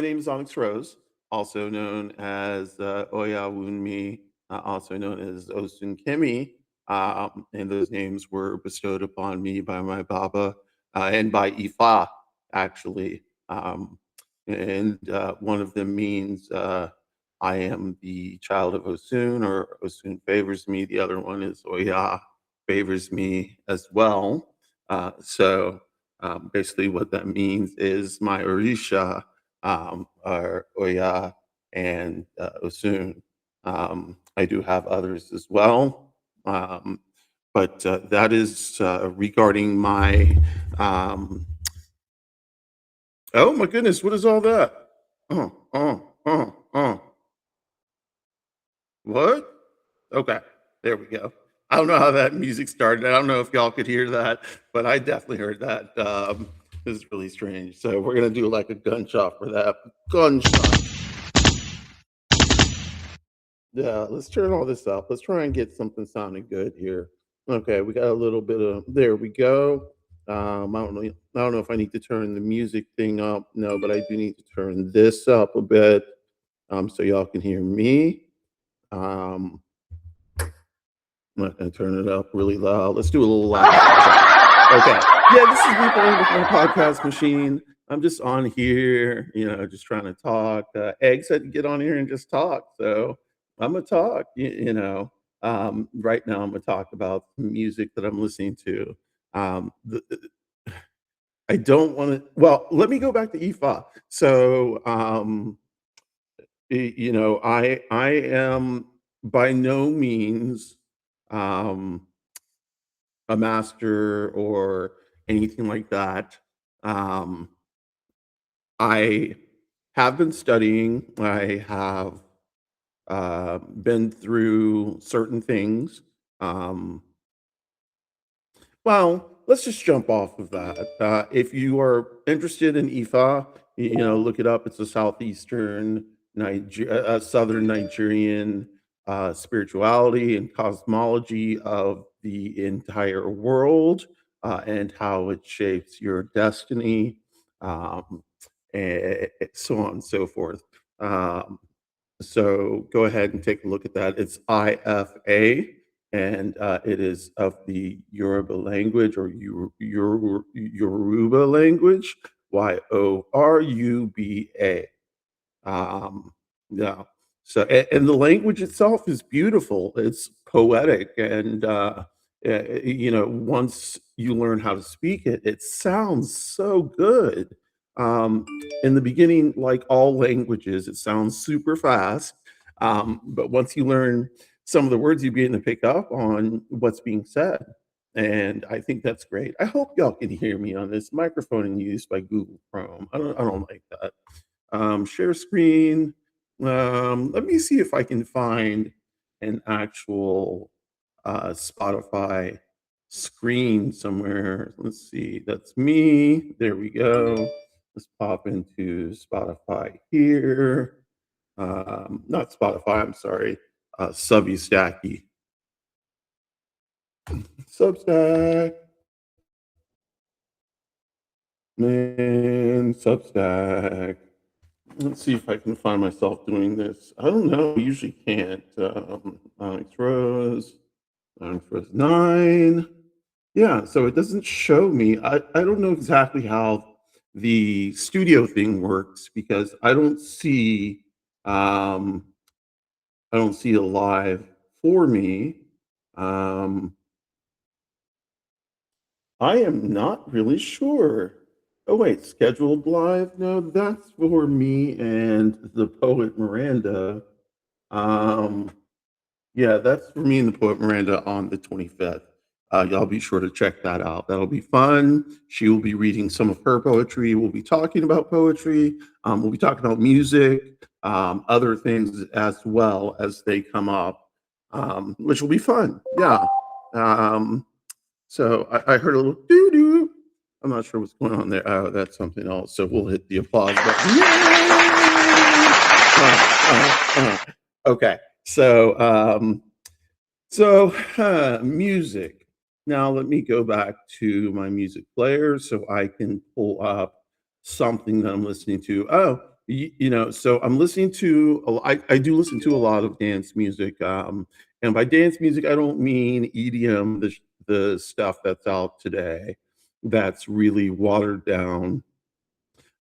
My name is OnyxRose, also known as Oya Wunmi, also known as Osun Kemi. And those names were bestowed upon me by my Baba and by Ifa, actually. Um, and one of them means I am the child of Osun, or Osun favors me. The other one is Oya favors me as well. So basically, what that means is my Orisha are Oya and Osun. I do have others as well, um, but that is regarding my. Um, oh my goodness, what is all that? Oh. What? Okay, there we go. I don't know how that music started. I don't know if y'all could hear that, but I definitely heard that. This is really strange. So we're gonna do like a gunshot for that. Gunshot. Yeah, let's turn all this up. Let's try and get something sounding good here. Okay, we got a little bit of. There we go. I don't know. I don't know if I need to turn the music thing up. No, but I do need to turn this up a bit, so y'all can hear me. Um, I'm not gonna turn it up really loud. Let's do a little loud. Okay. Yeah, this is me playing with my podcast machine. I'm just on here, just trying to talk. Egg said to get on here and just talk, so I'm gonna talk. Right now I'm gonna talk about the music that I'm listening to. I don't want to. Well, let me go back to Ifa. I am by no means um, a master or anything like that. Um, I have been studying. I have been through certain things. Um, well, let's just jump off of that. If you are interested in Ifa, look it up. It's a southern Nigerian spirituality and cosmology of the entire world, and how it shapes your destiny, um, and so on and so forth. Um, so go ahead and take a look at that. It's IFA, and it is of the Yoruba language, or Yoruba language, Yoruba. Um, yeah. So, and the language itself is beautiful. It's poetic, and once you learn how to speak it, it sounds so good. Um, in the beginning, like all languages, it sounds super fast. But once you learn some of the words, you begin to pick up on what's being said. And I think that's great. I hope y'all can hear me on this microphone used by Google Chrome. I don't like that. Share screen. Let me see if I can find an actual Spotify screen somewhere. Let's see. That's me. There we go. Let's pop into Spotify here. Not Spotify, I'm sorry. Substacky. Substack. Man, Substack. Let's see if I can find myself doing this. I don't know. I usually can't. OnyxRose, OnyxRose 9. Yeah, so it doesn't show me. I don't know exactly how the studio thing works, because um I don't see it live for me. Um I am not really sure. Oh wait, scheduled live? No, that's for me and the poet Miranda. Um Yeah, that's for me and the poet Miranda on the 25th. Y'all be sure to check that out. That'll be fun. She will be reading some of her poetry. We'll be talking about poetry. We'll be talking about music, other things as well as they come up, which will be fun. Yeah. Um, so I heard a little doo doo. I'm not sure what's going on there. Oh, that's something else. So we'll hit the applause button. Okay. Music. Now let me go back to my music player so I can pull up something that I'm listening to. Oh, So I'm listening to I do listen to a lot of dance music, and by dance music, I don't mean EDM, the stuff that's out today that's really watered down.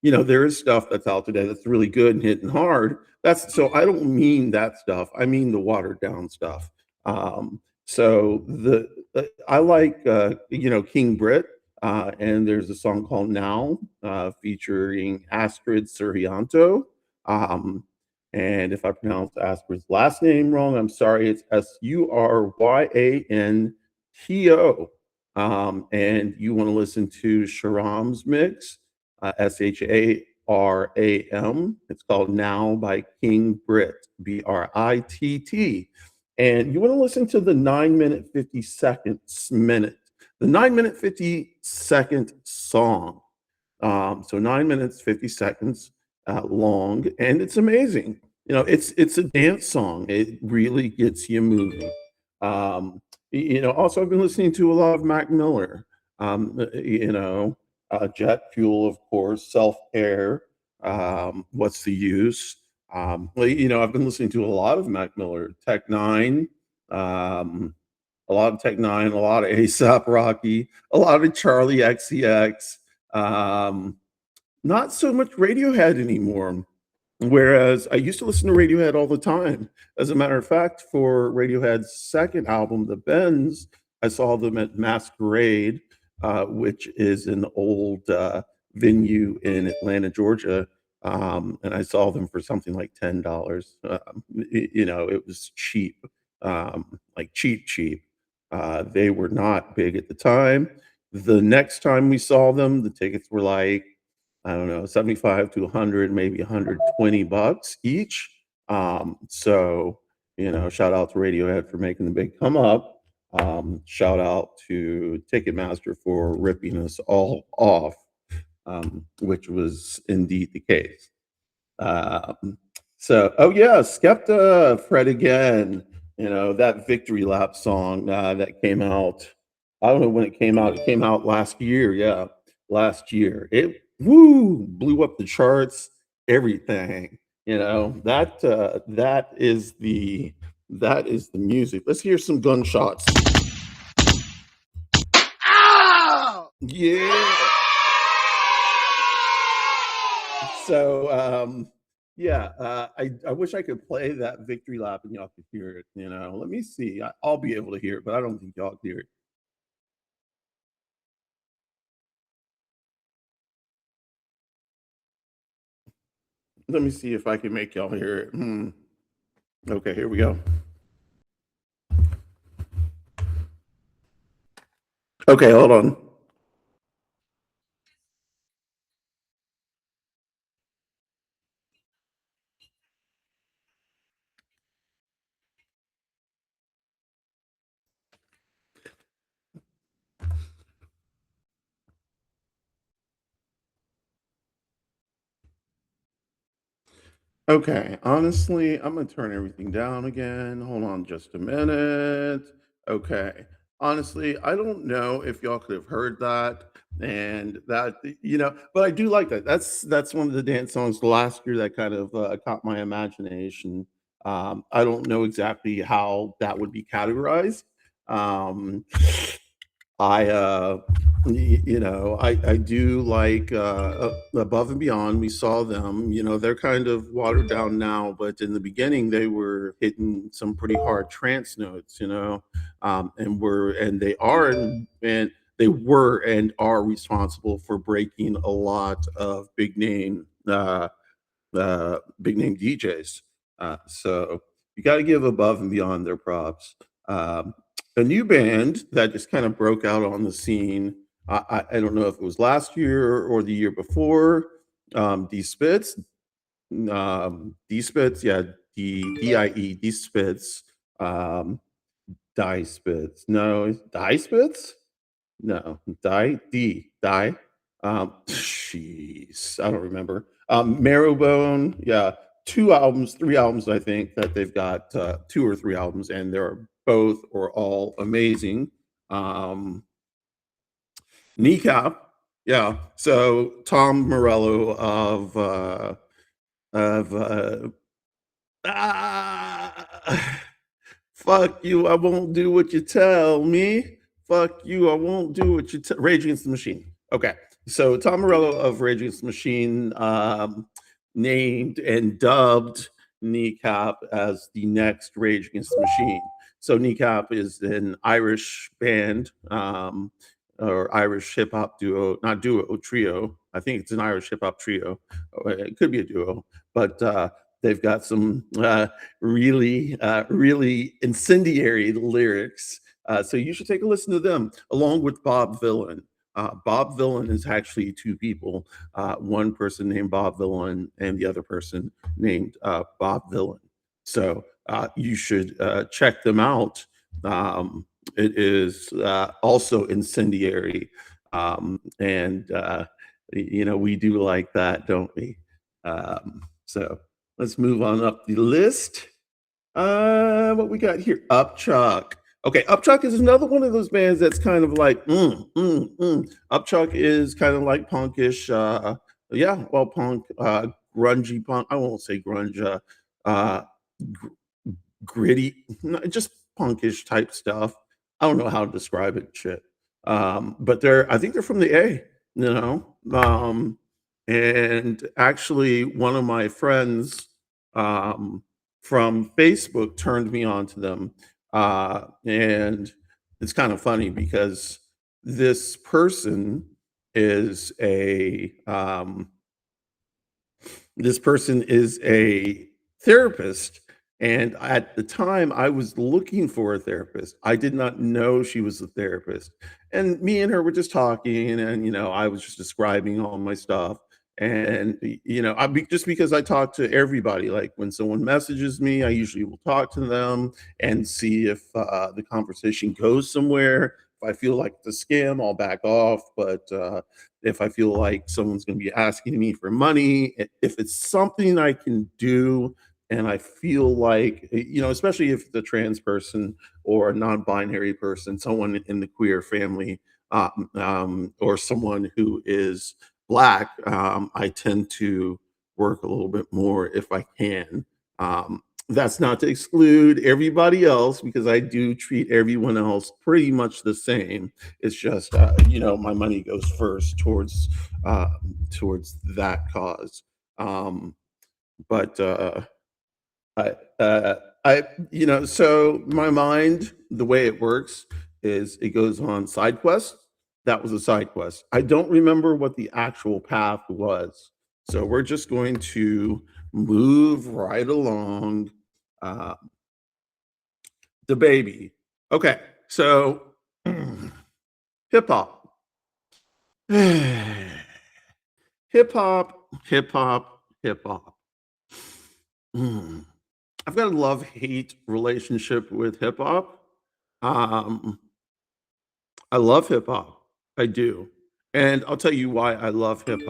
There is stuff that's out today that's really good and hitting hard. That's so I don't mean that stuff. I mean the watered down stuff. I like King Brit, and there's a song called Now, featuring Astrid Surianto. Um, and if I pronounce Astrid's last name wrong, I'm sorry. It's Suryanto. And you want to listen to Sharam's mix, Sharam. It's called Now by King Brit, Britt. And you want to listen to the 9 minute 50 seconds minute, the 9 minute 50 second song. So 9 minutes 50 seconds long, and it's amazing. It's a dance song. It really gets you moving. Also I've been listening to a lot of Mac Miller. Jet Fuel, of course, Self Air. What's the use? I've been listening to a lot of Mac Miller, Tech Nine, a lot of Tech Nine, a lot of ASAP Rocky, a lot of Charlie XCX. Not so much Radiohead anymore. Whereas I used to listen to Radiohead all the time. As a matter of fact, for Radiohead's second album, The Bends, I saw them at Masquerade, which is an old venue in Atlanta, Georgia. And I saw them for something like $10. It was cheap, like cheap, cheap. They were not big at the time. The next time we saw them, the tickets were like, I don't know, 75 to 100, maybe $120 each. Shout out to Radiohead for making the big come up. Shout out to Ticketmaster for ripping us all off, which was indeed the case. Oh yeah, Skepta, Fred again. That Victory Lap song that came out. I don't know when it came out. It came out last year. Yeah, last year. It blew up the charts. Everything. That is the music. Let's hear some gunshots. Yeah. So yeah, I wish I could play that Victory Lap and y'all could hear it. Let me see. I'll be able to hear it, but I don't think y'all can hear it. Let me see if I can make y'all hear it. Okay, here we go. Okay, hold on. Okay, honestly, I'm gonna turn everything down again. Hold on just a minute. Okay. Honestly, I don't know if y'all could have heard that and but I do like that. That's one of the dance songs last year that kind of caught my imagination. I don't know exactly how that would be categorized. Um, I do like Above and Beyond. We saw them. They're kind of watered down now, but in the beginning they were hitting some pretty hard trance notes. And they were and are responsible for breaking a lot of big name DJs. So you got to give Above and Beyond their props. A new band that just kind of broke out on the scene. I don't know if it was last year or the year before. D Spitz, D Spitz, yeah, D D Spitz, Die Spitz. No, Die Spitz. No, Die. Jeez, I don't remember. Marrowbone, yeah, 2 albums, 3 albums, I think that they've got 2 or 3 albums, and they're both or all amazing. Um, Kneecap, yeah. So Tom Morello of of ah, fuck you, I won't do what you tell me. Fuck you, I won't do what you tell. Rage Against the Machine. Okay, so Tom Morello of Rage Against the Machine named and dubbed Kneecap as the next Rage Against the Machine. So Kneecap is an Irish band, or Irish hip hop duo, not duo, trio. I think it's an Irish hip hop trio. It could be a duo, but they've got some really incendiary lyrics. So you should take a listen to them, along with Bob Villain. Bob Villain is actually two people, one person named Bob Villain and the other person named Bob Villain. So you should check them out. It is also incendiary. And, we do like that, don't we? So let's move on up the list. What we got here? Upchuck. Okay, Upchuck is another one of those bands that's kind of like, Upchuck is kind of like punkish. Yeah, well, punk, grungy punk. I won't say grunge. Uh, gr- Gritty, just punkish type stuff. I don't know how to describe it. Shit. But I think they're from the A. You know, and actually, one of my friends. From Facebook turned me on to them. And it's kind of funny because this person is a therapist. And at the time, I was looking for a therapist. I did not know she was a therapist. And me and her were just talking, and I was just describing all my stuff. And just because I talk to everybody, like when someone messages me, I usually will talk to them and see if the conversation goes somewhere. If I feel like it's a scam, I'll back off. But if I feel like someone's going to be asking me for money, if it's something I can do, and I feel like, especially if it's a trans person or a non-binary person, someone in the queer family, or someone who is Black, I tend to work a little bit more if I can. That's not to exclude everybody else, because I do treat everyone else pretty much the same. It's just, my money goes first uh, towards that cause. But I, so my mind, the way it works is it goes on side quest. That was a side quest. I don't remember what the actual path was. So we're just going to move right along. Uh, the baby. Okay. So hip hop. Hip hop, hip hop, hip hop. Mm. I've got a love hate relationship with hip hop. Um, I love hip hop. I do. And I'll tell you why I love hip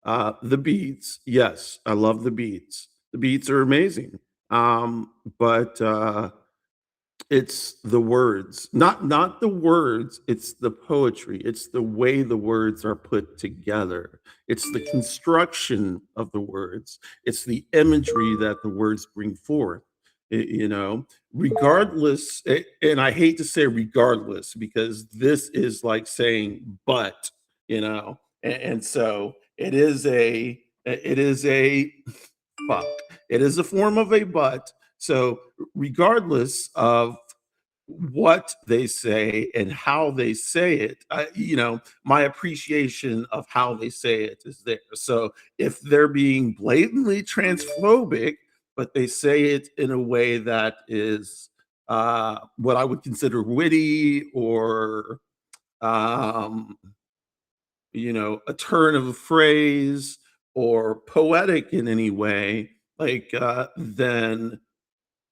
hop. The beats, yes, I love the beats. The beats are amazing. But it's the words, not the words, it's the poetry, it's the way the words are put together, it's the construction of the words, it's the imagery that the words bring forth. Regardless, and I hate to say regardless, because this is like saying but, and so it is a fuck. It is a form of a but. So, regardless of what they say and how they say it, my appreciation of how they say it is there. So, if they're being blatantly transphobic, but they say it in a way that is what I would consider witty, or um, a turn of a phrase, or poetic in any way, like, then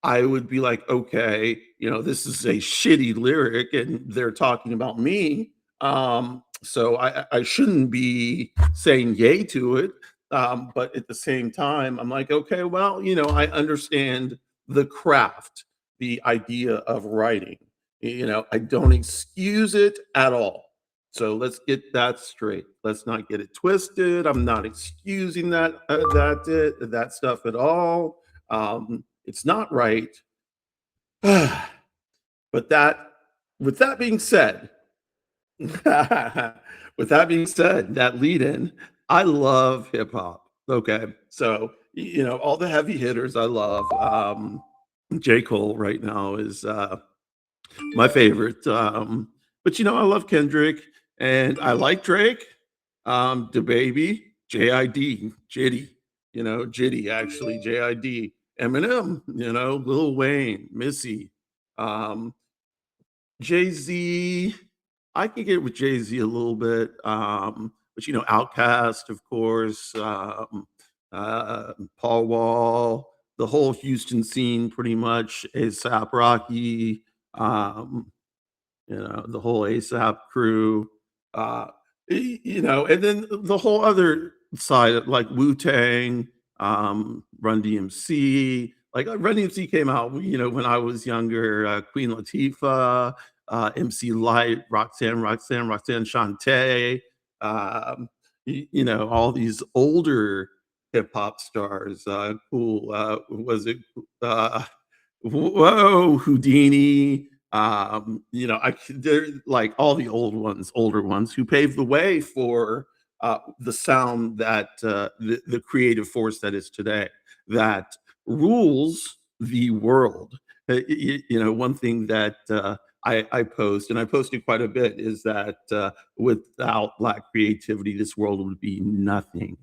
I would be like, okay, this is a shitty lyric and they're talking about me. So I shouldn't be saying yay to it. But at the same time, I'm like, okay, well, I understand the craft, the idea of writing. I don't excuse it at all. So let's get that straight. Let's not get it twisted. I'm not excusing that stuff at all. It's not right. But that with that being said, with that being said, that lead in, I love hip hop. Okay. So, all the heavy hitters I love. J. Cole right now is my favorite. But I love Kendrick and I like Drake, DaBaby, JID, Jitty, Jitty actually, JID, Eminem, Lil Wayne, Missy, um, Jay Z. I can get with Jay Z a little bit, but Outkast, of course, Paul Wall, the whole Houston scene, pretty much, ASAP Rocky, um, the whole ASAP crew, uh, and then the whole other side, of, like Wu Tang, Run DMC. Like Run DMC came out, when I was younger. Queen Latifah, MC Light, Roxanne Shante, um, all these older hip hop stars. Cool. Was it? Whoa, Houdini, they're like all the old ones, older ones who paved the way for the sound that the creative force that is today, that rules the world. One thing that I post, and I posted quite a bit, is that without Black creativity, this world would be nothing.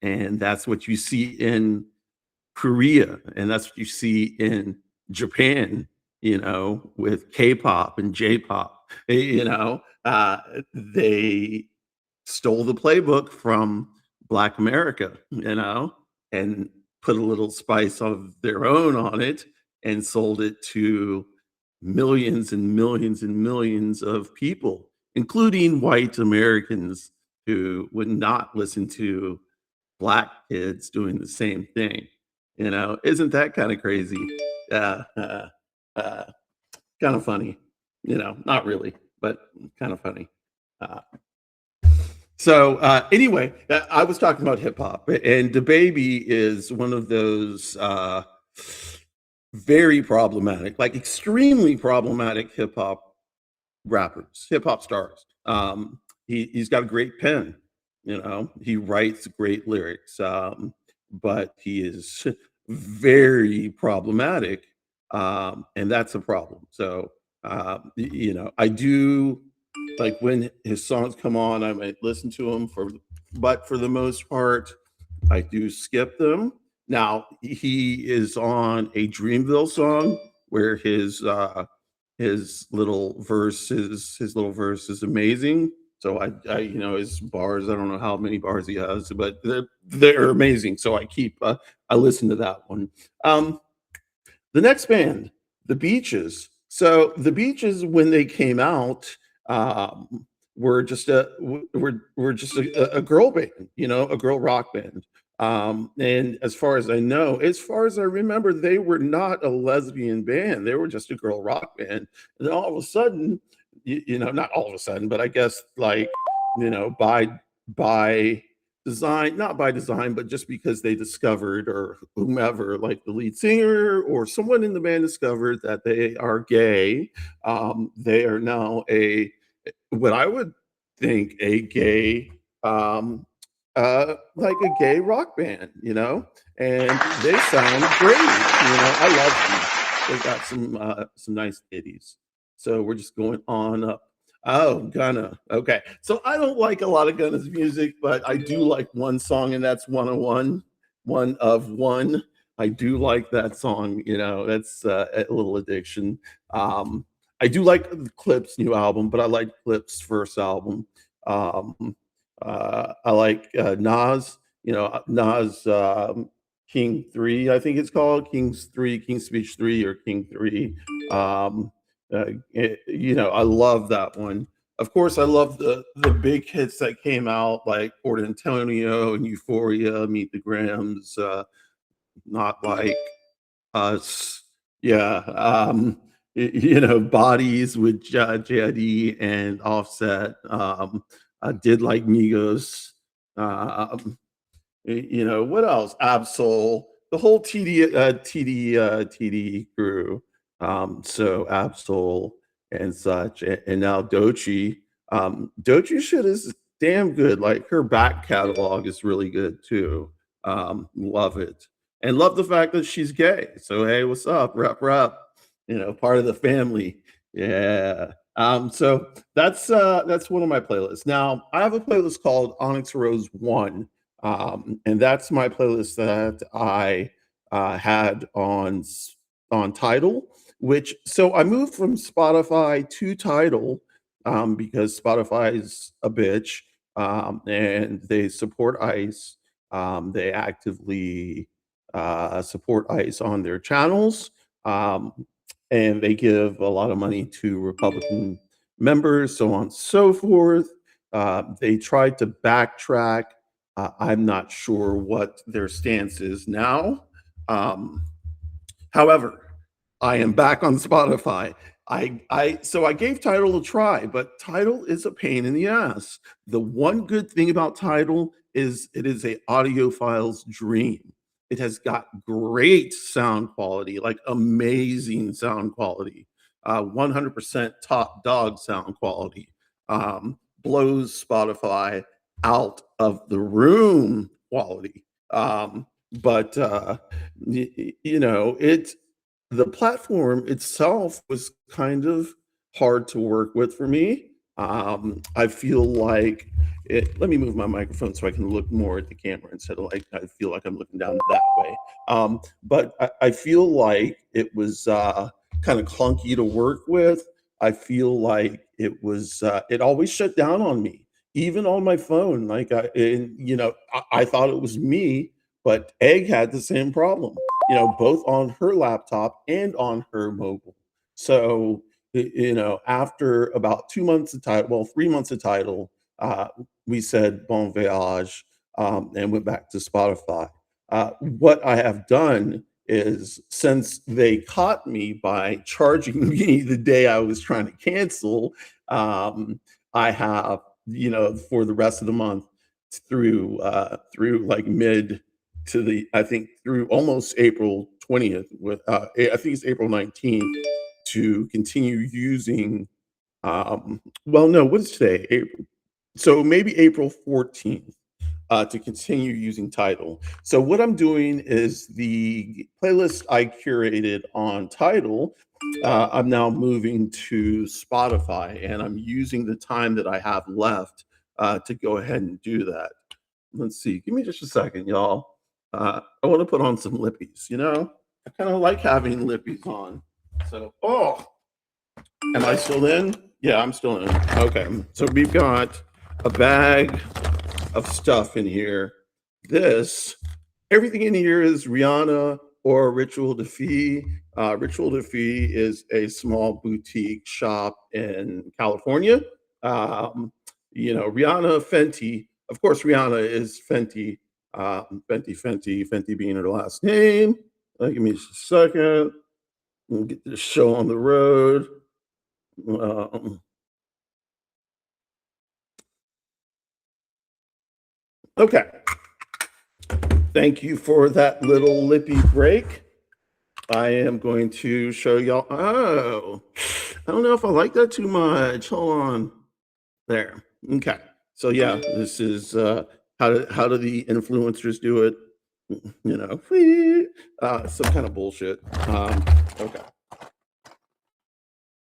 And that's what you see in Korea, and that's what you see in Japan, with K-pop and J-pop. They stole the playbook from Black America, and put a little spice of their own on it and sold it to millions and millions and millions of people, including white Americans who would not listen to Black kids doing the same thing. Isn't that kind of crazy? Uh, uh, uh, Kind of funny. Not really, but kind of funny. Uh, anyway, I was talking about hip hop, and the baby is one of those very problematic, like extremely problematic hip hop rappers, hip hop stars. He's got a great pen, he writes great lyrics, but he is very problematic, and that's a problem. So, I do like when his songs come on, I might listen to them but for the most part, I do skip them. Now he is on a Dreamville song where his little verse is amazing. So his bars. I don't know how many bars he has, but they're amazing. So I listen to that one. Um, the next band, The Beaches. So The Beaches, when they came out, were just a girl band, a girl rock band. And as far as I know, as far as I remember, they were not a lesbian band. They were just a girl rock band. And then all of a sudden, not all of a sudden, but I guess like, by design, not by design, but just because they discovered, or whomever, like the lead singer or someone in the band discovered that they are gay. They are now what I would think a gay, like a gay rock band, and they sound great. I love them. They got some nice titties. So we're just going on up. Oh, Gunna. Okay. So I don't like a lot of Gunna's music, but I do like one song, and that's 101, One of One. I do like that song. That's a little addiction. I do like Clip's new album, but I like Clip's first album. Um, I like Nas, Nas, King 3, I think it's called King's 3, King's Speech 3, or King 3. Um, I love that one. Of course, I love the big hits that came out, like Port Antonio and Euphoria, Meet the Grams, Not Like Us. Yeah. bodies with JID and Offset. I did like Migos. Um, what else? Absol, the whole TD crew. So Absol and such, and now Dochi. Dochi shit is damn good. Like her back catalog is really good too. Love it, and love the fact that she's gay. So hey, what's up? Rep rep. Part of the family. Yeah. So that's one of my playlists. Now I have a playlist called Onyx Rose One, and that's my playlist that I had on Tidal. Which so I moved from Spotify to Tidal because Spotify's a bitch, and they support ICE. They actively support ICE on their channels, um, and they give a lot of money to Republican members, so on and so forth. They tried to backtrack. I'm not sure what their stance is now. Um, However, I am back on Spotify. I gave Tidal a try, but Tidal is a pain in the ass. The one good thing about Tidal is it is a audiophile's dream. It has got great sound quality, like amazing sound quality, 100% top dog sound quality. Blows Spotify out of the room quality. But it the platform itself was kind of hard to work with for me. I feel like let me move my microphone so I can look more at the camera instead of like I feel like I'm looking down that way. But I feel like it was kind of clunky to work with. I feel like it always shut down on me, even on my phone. Like I thought it was me, but Egg had the same problem, both on her laptop and on her mobile. So, after about 2 months of title, well, 3 months of title, we said bon voyage, and went back to Spotify. What I have done is since they caught me by charging me the day I was trying to cancel, I have, for the rest of the month through like mid to the I think through almost April 20th with I think it's April 19th to continue using well no what is today April so maybe April 14th to continue using Tidal. So what I'm doing is the playlist I curated on Tidal. I'm now moving to Spotify, and I'm using the time that I have left to go ahead and do that. Let's see. Give me just a second, y'all. I want to put on some lippies. I kind of like having lippies on. So, am I still in? Yeah, I'm still in. Okay. So we've got a bag of stuff in here. Everything in here is Rihanna or Ritual de Fille. Ritual de Fille is a small boutique shop in California. Rihanna, Fenty. Of course, Rihanna is Fenty. Fenty being her last name. Give me just a second. We'll get this show on the road. Okay. Thank you for that little lippy break. I am going to show y'all. Oh, I don't know if I like that too much. Hold on. There. Okay. So yeah, this is how do the influencers do it? Some kind of bullshit. Okay.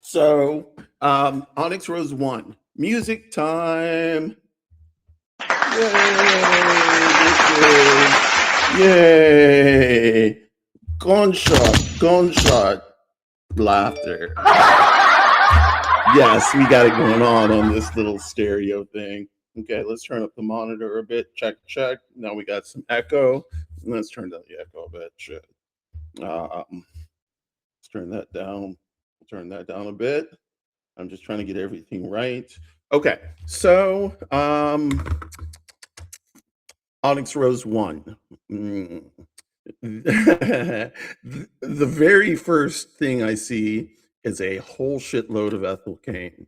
So Onyx Rose 1. Music time. Yay! Gunshot laughter. Yes, we got it going on this little stereo thing. Okay, let's turn up the monitor a bit. Check. Now we got some echo. Let's turn down the echo a bit. Shit. Let's turn that down. Turn that down a bit. I'm just trying to get everything right. Okay, so Onyx Rose 1. The very first thing I see is a whole shitload of ethyl cane.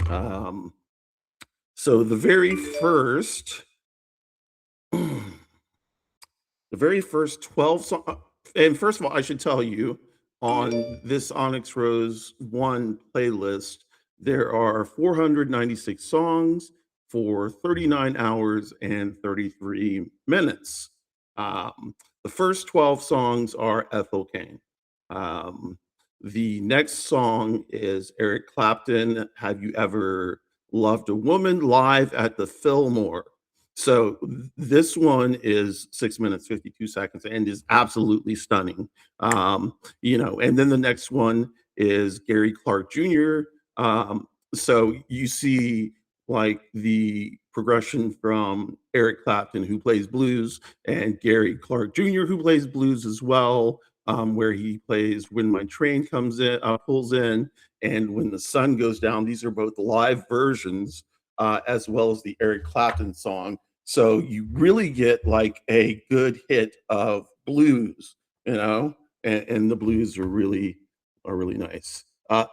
Um, so the very first The very first 12 songs, and first of all, I should tell you, on this Onyx Rose 1 playlist, there are 496 songs for 39 hours and 33 minutes. Um, the first 12 songs are Ethel Kane. Um, the next song is Eric Clapton, Have You Ever Loved a Woman, live at the Fillmore. So this one is 6 minutes 52 seconds and is absolutely stunning. And then the next one is Gary Clark Jr. So you see like the progression from Eric Clapton, who plays blues, and Gary Clark Jr., who plays blues as well, where he plays When My Train Comes In, pulls in, and When the Sun Goes Down. These are both live versions, as well as the Eric Clapton song. So you really get like a good hit of blues, and the blues are really nice.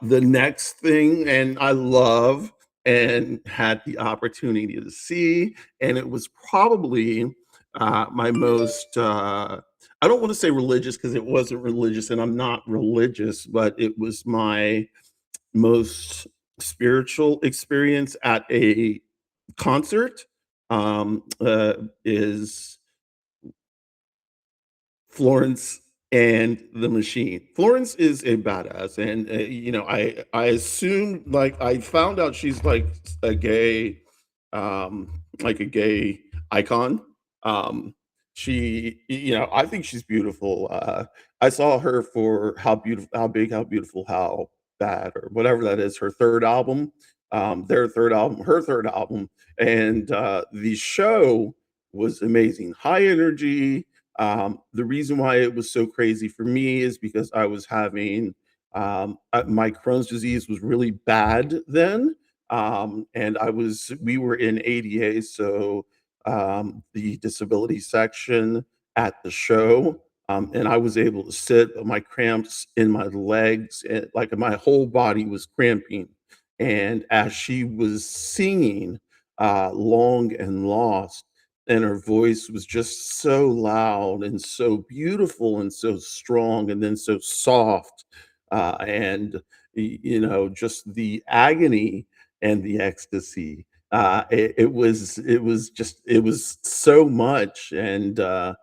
The next thing, and I love and had the opportunity to see, and it was probably my most. I don't want to say religious because it wasn't religious, and I'm not religious, but it was my most spiritual experience at a concert, is Florence and the Machine. Florence is a badass, and I assumed, like, I found out she's a gay, like a gay icon. Um, I think she's beautiful. I saw her for How Beautiful, How Big, How Beautiful, How Bad, or whatever that is. Her third album, her third album, and the show was amazing. High energy. The reason why it was so crazy for me is because I was having my Crohn's disease was really bad then, and we were in ADA, so the disability section at the show, and I was able to sit. But my cramps in my legs, and like my whole body was cramping, and as she was singing "Long and Lost," and her voice was just so loud and so beautiful and so strong and then so soft, and just the agony and the ecstasy. It was so much, and I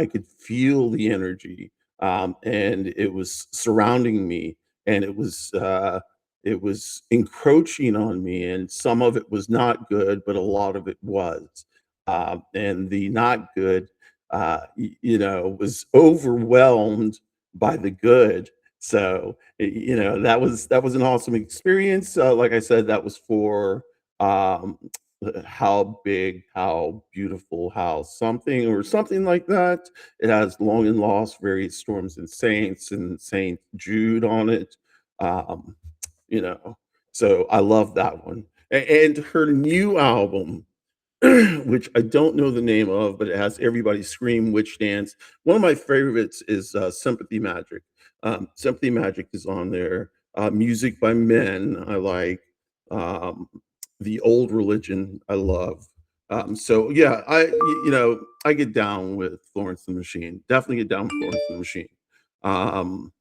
could feel the energy, and it was surrounding me, and it was encroaching on me, and some of it was not good, but a lot of it was, and the not good, was overwhelmed by the good. So that was an awesome experience. Like I said, that was for um, how big, how beautiful, how something, or something like that. It has Long and Lost, Various Storms and Saints, and Saint Jude on it. Um, you know, so I love that one. And her new album, which I don't know the name of, but it has Everybody Scream, Witch Dance. One of my favorites is Sympathy Magic. Sympathy Magic is on there. Music by Men, I like. Um, the Old Religion, I love. So yeah, I get down with Florence and the Machine. Definitely get down with Florence and the Machine. Um,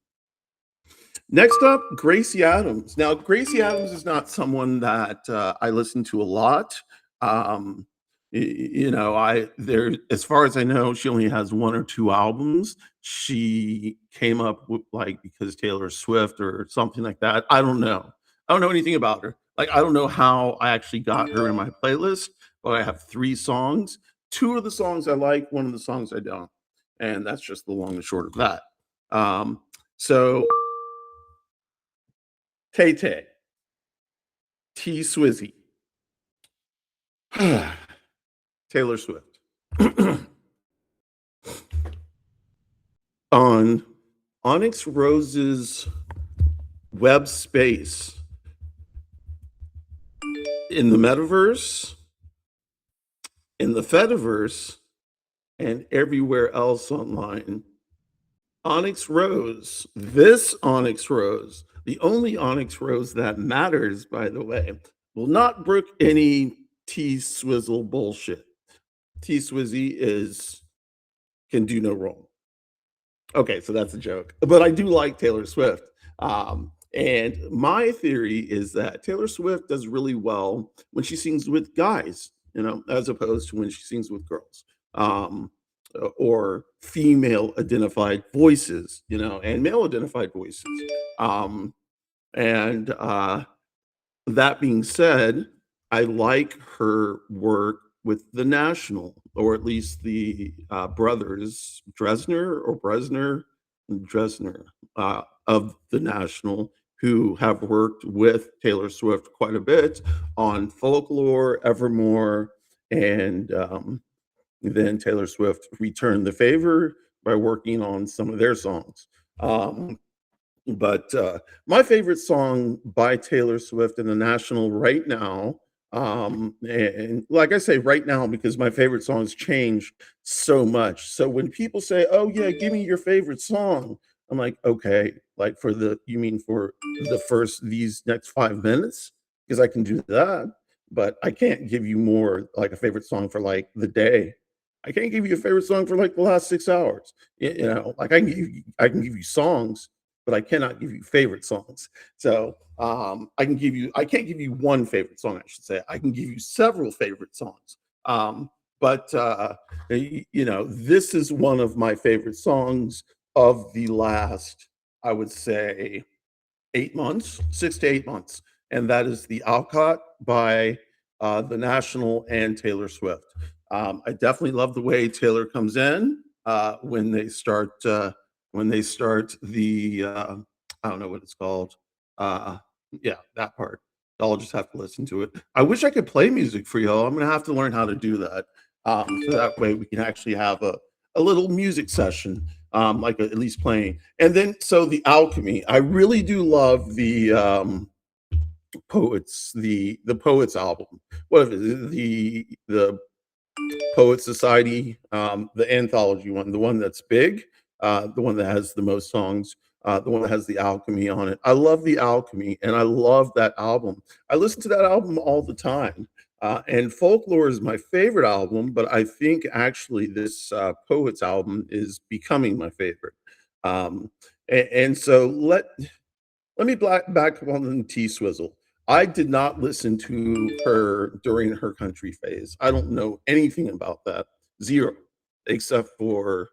Next up, Gracie Adams. Now, Gracie Adams is not someone that I listen to a lot. Um, I there as far as I know, she only has one or two albums. She came up with like because Taylor Swift or something like that. I don't know. I don't know anything about her. Like I don't know how I actually got her in my playlist, but I have three songs. Two of the songs I like, one of the songs I don't, and that's just the long and short of that. So Tay Tay, T Swizzy, Taylor Swift. On Onyx Rose's web space, in the metaverse, in the Fediverse, and everywhere else online, Onyx Rose, this Onyx Rose, The only onyx rose that matters, by the way, will not brook any T-Swizzle bullshit. T-Swizzy is can do no wrong. Okay, so that's a joke. But I do like Taylor Swift. And my theory is that Taylor Swift does really well when she sings with guys, as opposed to when she sings with girls. Or female identified voices, and male identified voices. Um, and that being said, I like her work with the National, or at least the brothers Dresner of the National, who have worked with Taylor Swift quite a bit on Folklore, Evermore, and then Taylor Swift returned the favor by working on some of their songs. Um, but my favorite song by Taylor Swift and the National right now, and like I say right now because my favorite songs change so much. So when people say, "Oh yeah, give me your favorite song," I'm like, "Okay, like you mean for these next 5 minutes? Because I can do that, but I can't give you more like a favorite song for like the day. I can't give you a favorite song for like the last 6 hours. Like I can give you songs, but I cannot give you favorite songs. So I can't give you one favorite song, I should say. I can give you several favorite songs. But this is one of my favorite songs of the last, I would say, 8 months, 6 to 8 months, and that is the Alcott by the National and Taylor Swift. I definitely love the way Taylor comes in when they start the I don't know what it's called. Uh, yeah, that part. Y'all just have to listen to it. I wish I could play music for y'all. I'm gonna have to learn how to do that. So that way we can actually have a little music session, like at least playing. And then so the alchemy. I really do love the the Poets album. What is it? The Poet Society, the anthology one, the one that's big, the one that has the most songs, the one that has the alchemy on it. I love the alchemy and I love that album. I listen to that album all the time. And Folklore is my favorite album, but I think actually this Poets album is becoming my favorite. And so let me back up on T Swizzle. I did not listen to her during her country phase. I don't know anything about that. Zero. Except for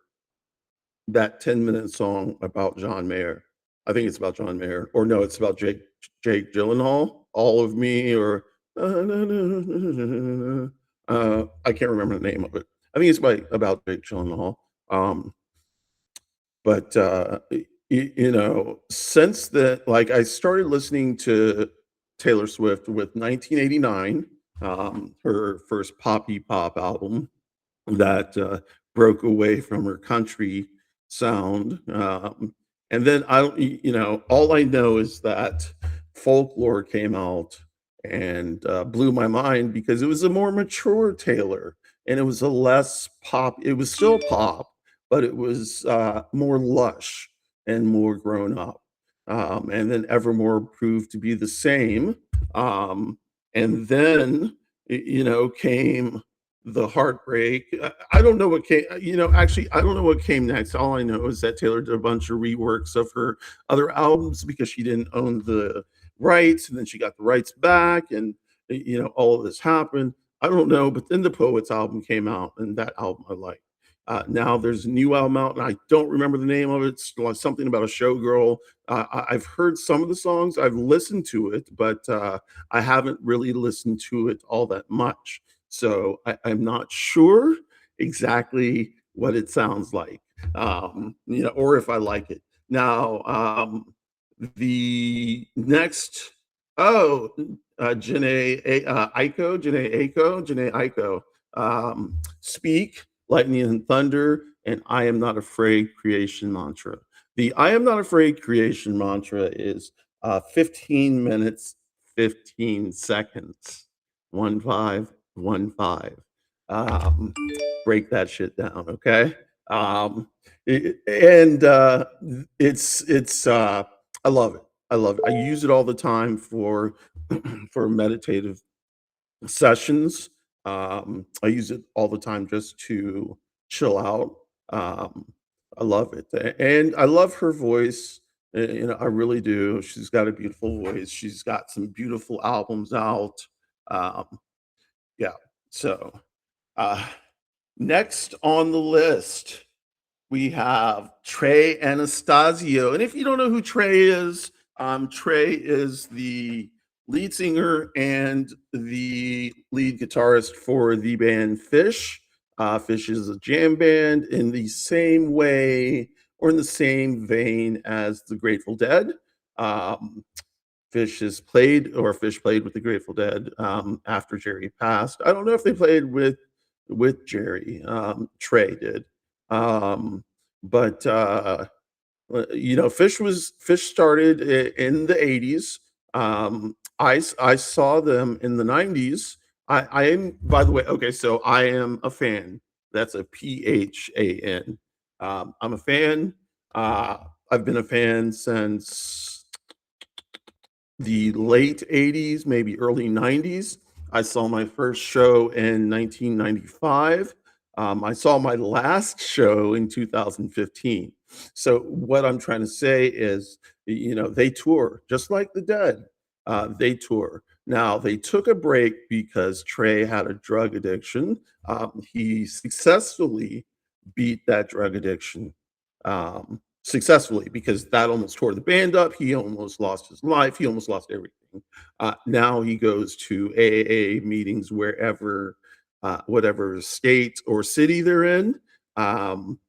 that 10-minute song about John Mayer. I think it's about John Mayer. Or no, it's about Jake Gyllenhaal. All of Me or I can't remember the name of it. I think it's about Jake Gyllenhaal. Um, but since like I started listening to Taylor Swift with 1989, her first poppy pop album that broke away from her country sound. And then all I know is that Folklore came out and blew my mind because it was a more mature Taylor and it was a less pop. It was still pop, but it was more lush and more grown up. And then Evermore proved to be the same. And then, came the heartbreak. I don't know what came, actually, I don't know what came next. All I know is that Taylor did a bunch of reworks of her other albums because she didn't own the rights, and then she got the rights back, and all of this happened. I don't know, but then the Poets album came out, and that album I like. Now there's a new album out, and I don't remember the name of it. It's like something about a showgirl. I've heard some of the songs, I've listened to it, but I haven't really listened to it all that much. So I'm not sure exactly what it sounds like, or if I like it. Now, the next, oh, Janae Aiko, Speak, Lightning and Thunder, and I Am Not Afraid creation mantra. The I Am Not Afraid creation mantra is 15 minutes, 15 seconds, 1515. Um, Break that shit down, okay? Um, and it's I love it. I love it. I use it all the time for for meditative sessions. I use it all the time just to chill out. Um, I love it, and I love her voice. You know, I really do. She's got a beautiful voice. She's got some beautiful albums out. Um, yeah. So uh, next on the list, we have Trey Anastasio. And if you don't know who Trey is the lead singer and the lead guitarist for the band Fish. Fish is a jam band in the same way or in the same vein as the Grateful Dead. Um, Fish played with the Grateful Dead after Jerry passed. I don't know if they played with Jerry. Trey did, um, but you know, Fish started in the '80s. I saw them in the '90s. I am, by the way, okay. So I am a fan. That's a PHAN. I'm a fan. Uh, I've been a fan since the late '80s, maybe early '90s. I saw my first show in 1995. I saw my last show in 2015. So what I'm trying to say is, you know, they tour just like the Dead. They tour. Now they took a break because Trey had a drug addiction. He successfully beat that drug addiction. Successfully, because that almost tore the band up. He almost lost his life. He almost lost everything. Now he goes to AAA meetings wherever, whatever state or city they're in. Um,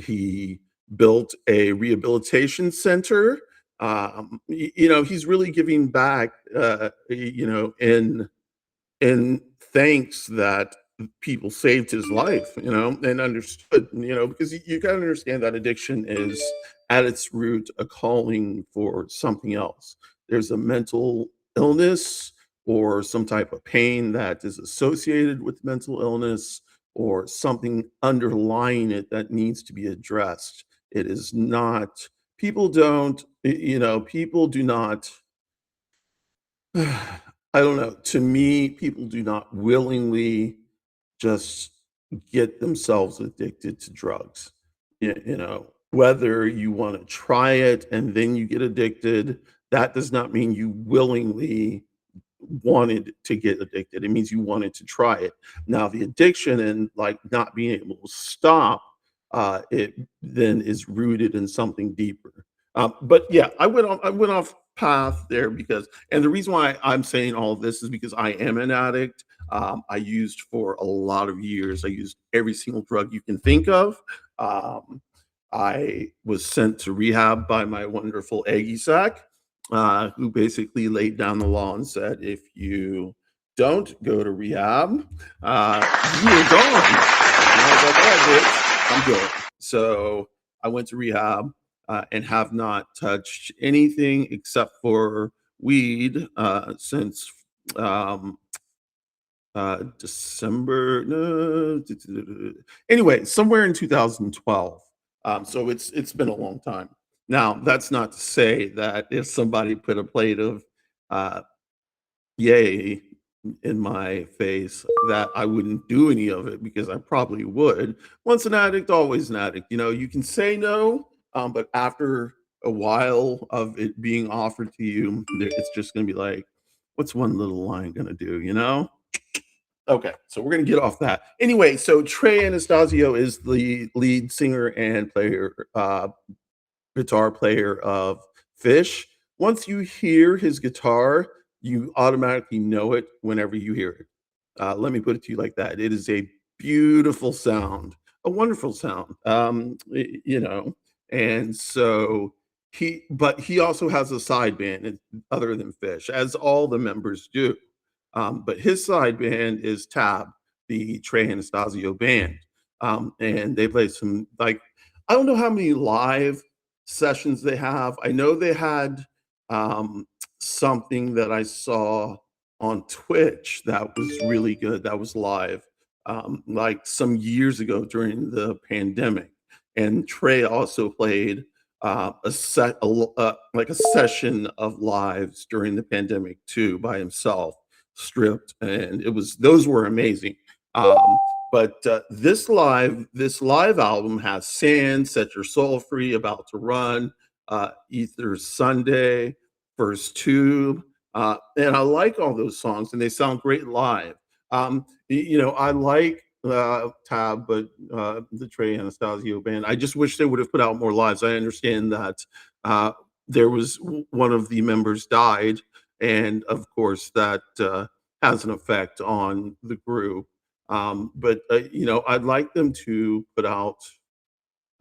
he built a rehabilitation center. You know, he's really giving back, you know, and thanks that people saved his life, you know, and understood, you know, because you got to understand that addiction is at its root a calling for something else. There's a mental illness or some type of pain that is associated with mental illness or something underlying it that needs to be addressed. It is not, people don't, you know, people do not I don't know. To me, people do not willingly just get themselves addicted to drugs. You know, whether you want to try it and then you get addicted, that does not mean you willingly wanted to get addicted. It means you wanted to try it. Now, the addiction and like not being able to stop, it then is rooted in something deeper. But yeah, I went off path there because, and the reason why I'm saying all of this is because I am an addict. I used for a lot of years. I used every single drug you can think of. Um, I was sent to rehab by my wonderful Aggie Sack, who basically laid down the law and said, if you don't go to rehab, you are gone. And I was like, all right, bitch, I'm good. So I went to rehab and have not touched anything except for weed since um, December. No, anyway, somewhere in 2012. So it's been a long time. Now, that's not to say that if somebody put a plate of uh, yay in my face, that I wouldn't do any of it because I probably would. Once an addict, always an addict. You know, you can say no, but after a while of it being offered to you, it's just going to be like, what's one little line going to do, you know? Okay, so we're gonna get off that. Anyway, so Trey Anastasio is the lead singer and guitar player of Fish. Once you hear his guitar, you automatically know it whenever you hear it. Let me put it to you like that. It is a beautiful sound, a wonderful sound. You know, and so but he also has a side band other than Fish, as all the members do. But his side band is Tab, the Trey Anastasio band. And they play some, like, I don't know how many live sessions they have. I know they had something that I saw on Twitch that was really good, that was live, like some years ago during the pandemic. And Trey also played like a session of lives during the pandemic too by himself, stripped, and it was those were amazing. Um, but this live album has "Sand," "Set Your Soul Free," "About to Run," "Ether Sunday," "First Tube," and I like all those songs, and they sound great live. I like Tab, but the Trey Anastasio band. I just wish they would have put out more lives. I understand that uh, one of the members died, and of course that has an effect on the group. But I'd like them to put out.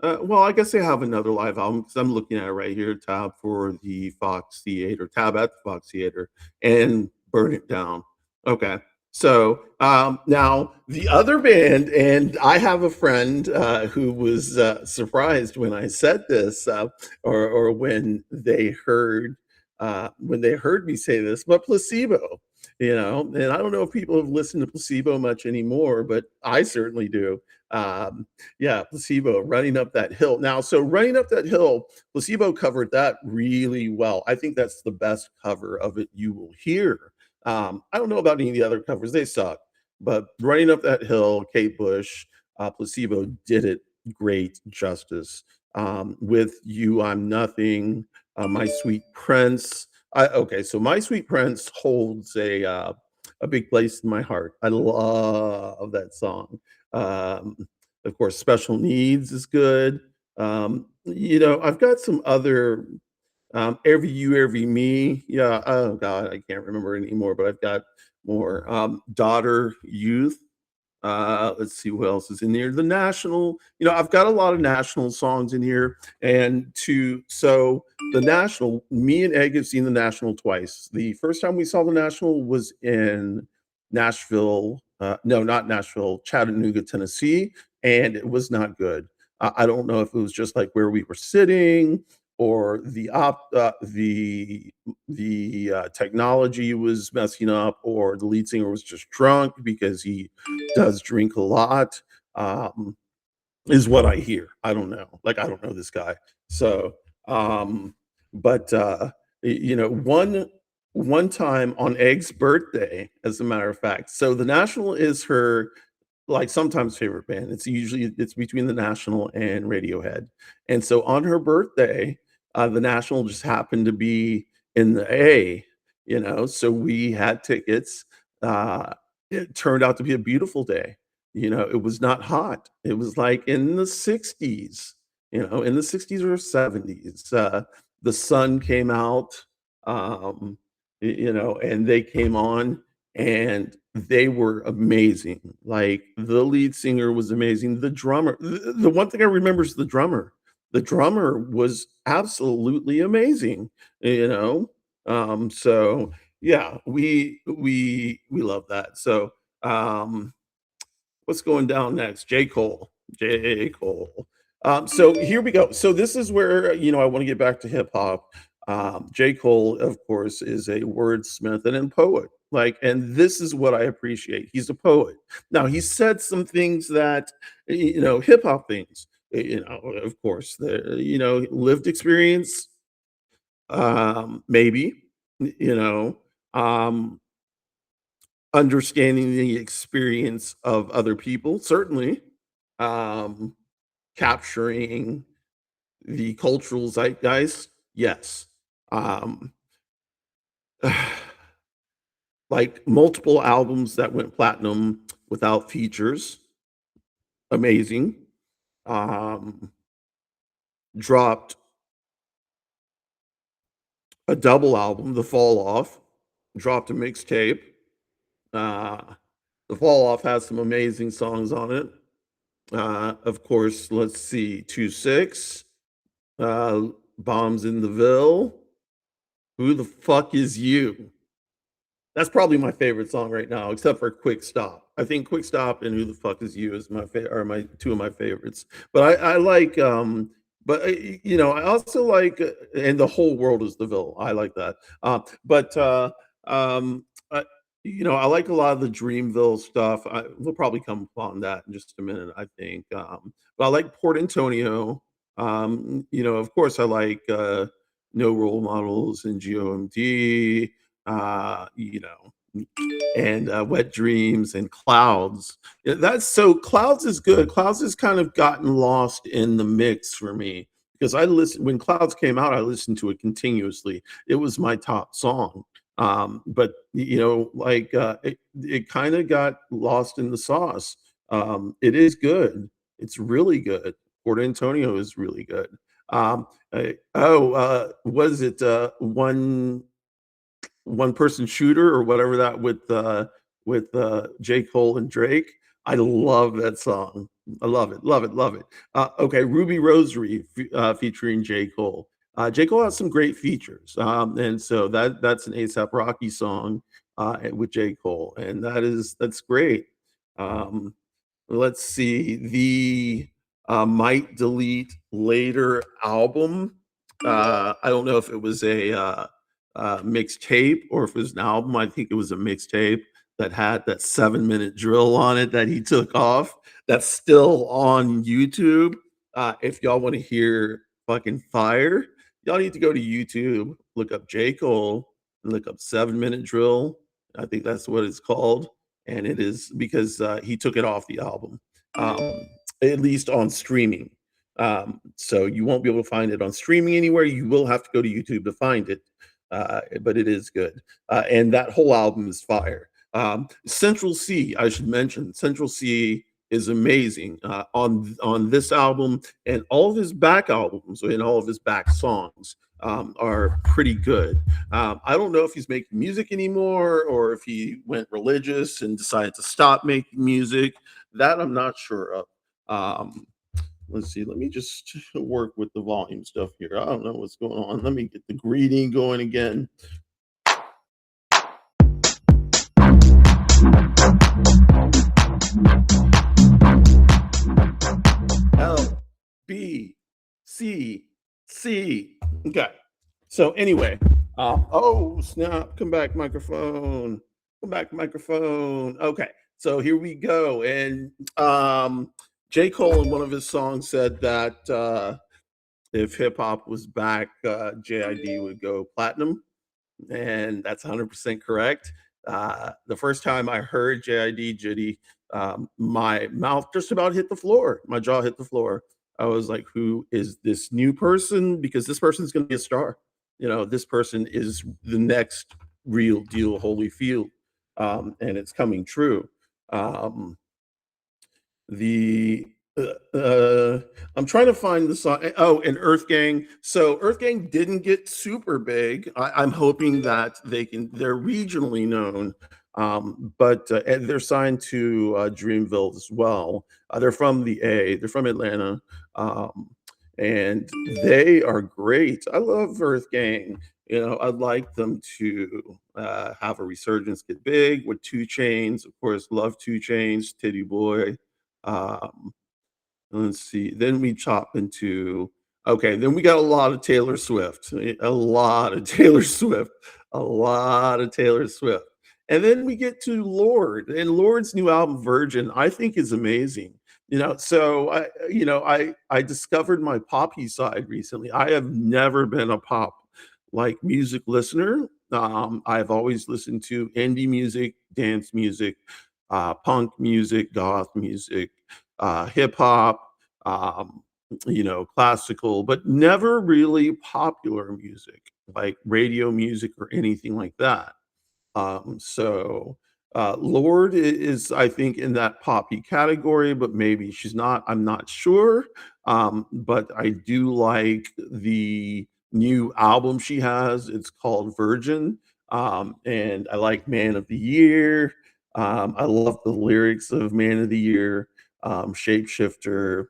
Well, I guess they have another live album because I'm looking at it right here. Tab for the Fox Theater, tab at the Fox Theater, and Burn It Down. Okay. So now the other band, and I have a friend who was surprised when I said this, or when they heard me say this, but Placebo, and I don't know if people have listened to Placebo much anymore, but I certainly do. Yeah, Placebo, Running Up That Hill. Now, so Running Up That Hill, Placebo covered that really well. I think that's the best cover of it you will hear. I don't know about any of the other covers, they suck. But Running Up That Hill, Kate Bush, Placebo did it great justice. With You, I'm Nothing, My Sweet Prince. Okay, so My Sweet Prince holds a big place in my heart. I love that song. Um, of course, Special Needs is good. I've got some other Every You, Every Me. Yeah. Oh God, I can't remember anymore, but I've got more. Daughter, Youth. Let's see what else is in here. The National. I've got a lot of national songs in here, and to so the National. Me and Egg have seen the National twice. The first time we saw the National was in Nashville. No, not Nashville, Chattanooga, Tennessee, and it was not good. I don't know if it was just like where we were sitting or the technology was messing up, or the lead singer was just drunk because he does drink a lot, um, is what I hear. I don't know. Like, I don't know this guy. So, um, but one time on Egg's birthday, as a matter of fact. So the National is her like sometimes favorite band. It's between the National and Radiohead. And so on her birthday, the National just happened to be in the so we had tickets. Uh, it turned out to be a beautiful day. It was not hot. It was like in the 60s, in the 60s or 70s. The sun came out, um, and they came on and they were amazing. Like, the lead singer was amazing. The one thing I remember is the drummer. The drummer was absolutely amazing, you know? So, yeah, we love that. So, um what's going down next? J. Cole. J. Cole. So here we go. So this is where I want to get back to hip hop. J. Cole, of course, is a wordsmith and a poet. And this is what I appreciate. He's a poet. Now he said some things that hip hop things. Of course, the lived experience, maybe, you know, um, understanding the experience of other people, certainly, um, capturing the cultural zeitgeist, yes. Um, like multiple albums that went platinum without features, amazing. Um, dropped a double album, The Fall Off, dropped a mixtape. Uh, the Fall Off has some amazing songs on it. Of course, let's see, 2-6, uh, Bombs in the Ville, Who the Fuck Is You? That's probably my favorite song right now, except for Quick Stop. I think Quick Stop and Who the Fuck Is You is are my two of my favorites. But I like, I also like, and The Whole World Is the Ville. I like that. But um, I, I like a lot of the Dreamville stuff. We'll probably come upon that in just a minute, I think. But I like Port Antonio. Of course, I like No Role Models and GOMD, and Wet Dreams and Clouds. Yeah, that's so Clouds is good. Clouds has kind of gotten lost in the mix for me because I listened when Clouds came out, I listened to it continuously. It was my top song. But it kind of got lost in the sauce. It is good. It's really good. Port Antonio is really good. Was it one person shooter or whatever that with J. Cole and Drake. I love that song. I love it, love it, love it. Okay, Ruby Rosary featuring J. Cole. J. Cole has some great features, and so that's an ASAP Rocky song with J. Cole, and that's great. Um, let's see the Might Delete Later album. I don't know if it was a mixtape or if it was an album. I think it was a mixtape that had that 7 minute drill on it that he took off. That's still on YouTube. If y'all want to hear fucking fire, y'all need to go to YouTube, look up J. Cole, and look up 7 minute drill. I think that's what it's called. And it is because he took it off the album, um, at least on streaming. So you won't be able to find it on streaming anywhere. You will have to go to YouTube to find it, but it is good. And that whole album is fire. Central C, I should mention, Central C is amazing on this album, and all of his back albums and all of his back songs are pretty good. I don't know if he's making music anymore or if he went religious and decided to stop making music. That I'm not sure of. Um, let's see. Let me just work with the volume stuff here. I don't know what's going on. Let me get the greeting going again. LBCC. Okay. So anyway, oh snap! Come back, microphone. Come back, microphone. Okay. So here we go. And J. Cole in one of his songs said that if hip hop was back, JID would go platinum, and that's 100% correct. The first time I heard JID Jitty, my mouth just about hit the floor. My jaw hit the floor. I was like, "Who is this new person?" Because this person's going to be a star. This person is the next real deal Holyfield, and it's coming true. Um, the I'm trying to find the song. Oh, and Earth Gang. So Earth Gang didn't get super big. I'm hoping that they're regionally known, but and they're signed to Dreamville as well. They're from the A. They're from Atlanta, um, and they are great. I love Earth Gang. I'd like them to have a resurgence, get big with Two Chains. Of course, love Two Chains, Titty Boy. Um, let's see. Then we chop into okay. Then we got a lot of Taylor Swift, a lot of Taylor Swift, a lot of Taylor Swift, and then we get to Lord, and Lord's new album Virgin. I think is amazing. So I discovered my poppy side recently. I have never been a pop like music listener. I've always listened to indie music, dance music, punk music, goth music, hip hop, um, classical, but never really popular music like radio music or anything like that. Lord is, I think, in that poppy category, but maybe she's not. I'm not sure. But I do like the new album she has. It's called Virgin. And I like Man of the Year. I love the lyrics of Man of the Year, Shapeshifter,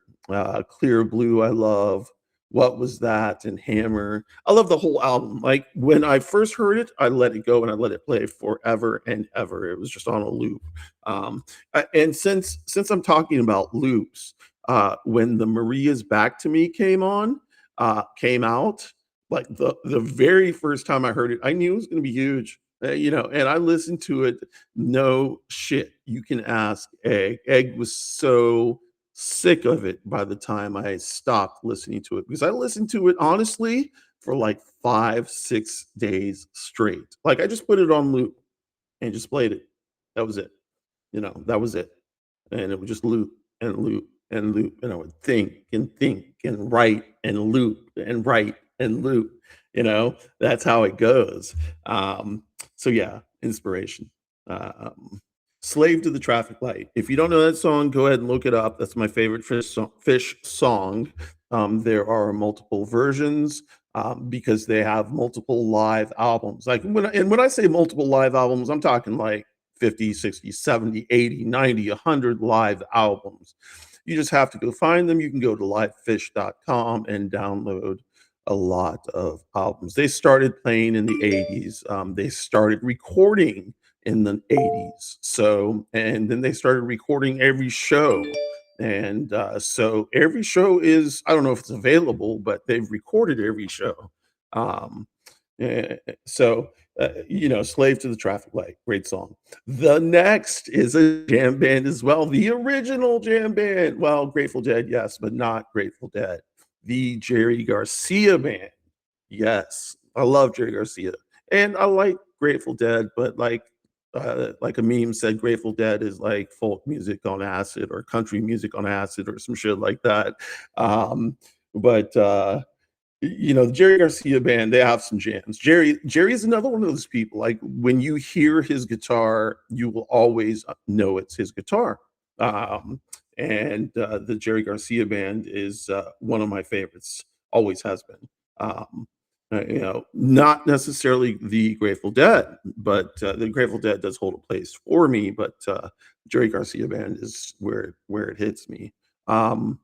Clear Blue. I love What Was That and Hammer. I love the whole album. Like when I first heard it, I let it go and I let it play forever and ever. It was just on a loop. And since I'm talking about loops, when the Maria's Back to Me came out, like the very first time I heard it, I knew it was going to be huge. And I listened to it. No shit, you can ask Egg. Egg was so sick of it by the time I stopped listening to it because I listened to it honestly for like 5, 6 days straight. Like I just put it on loop and just played it. That was it. That was it. And it would just loop and loop and loop, and I would think and write and loop and write and loop, That's how it goes. So yeah, inspiration. Um, Slave to the Traffic Light. If you don't know that song, go ahead and look it up. That's my favorite Fish song. There are multiple versions because they have multiple live albums. Like when I say multiple live albums, I'm talking like 50, 60, 70, 80, 90, 100 live albums. You just have to go find them. You can go to livefish.com and download a lot of albums. They started playing in the 80s. They started recording in the 80s. So, and then they started recording every show. And so every show is, I don't know if it's available, but they've recorded every show. Um, Slave to the Traffic Light, great song. The next is a jam band as well, the original jam band. Well, Grateful Dead, yes, but not Grateful Dead. The Jerry Garcia Band. Yes, I love Jerry Garcia, and I like Grateful Dead, but like a meme said, Grateful Dead is like folk music on acid or country music on acid or some shit like that. But the Jerry Garcia Band, they have some jams. Jerry is another one of those people. Like when you hear his guitar, you will always know it's his guitar. Um, and the Jerry Garcia Band is one of my favorites. Always has been. Not necessarily the Grateful Dead, but the Grateful Dead does hold a place for me. But Jerry Garcia Band is where it hits me. Um,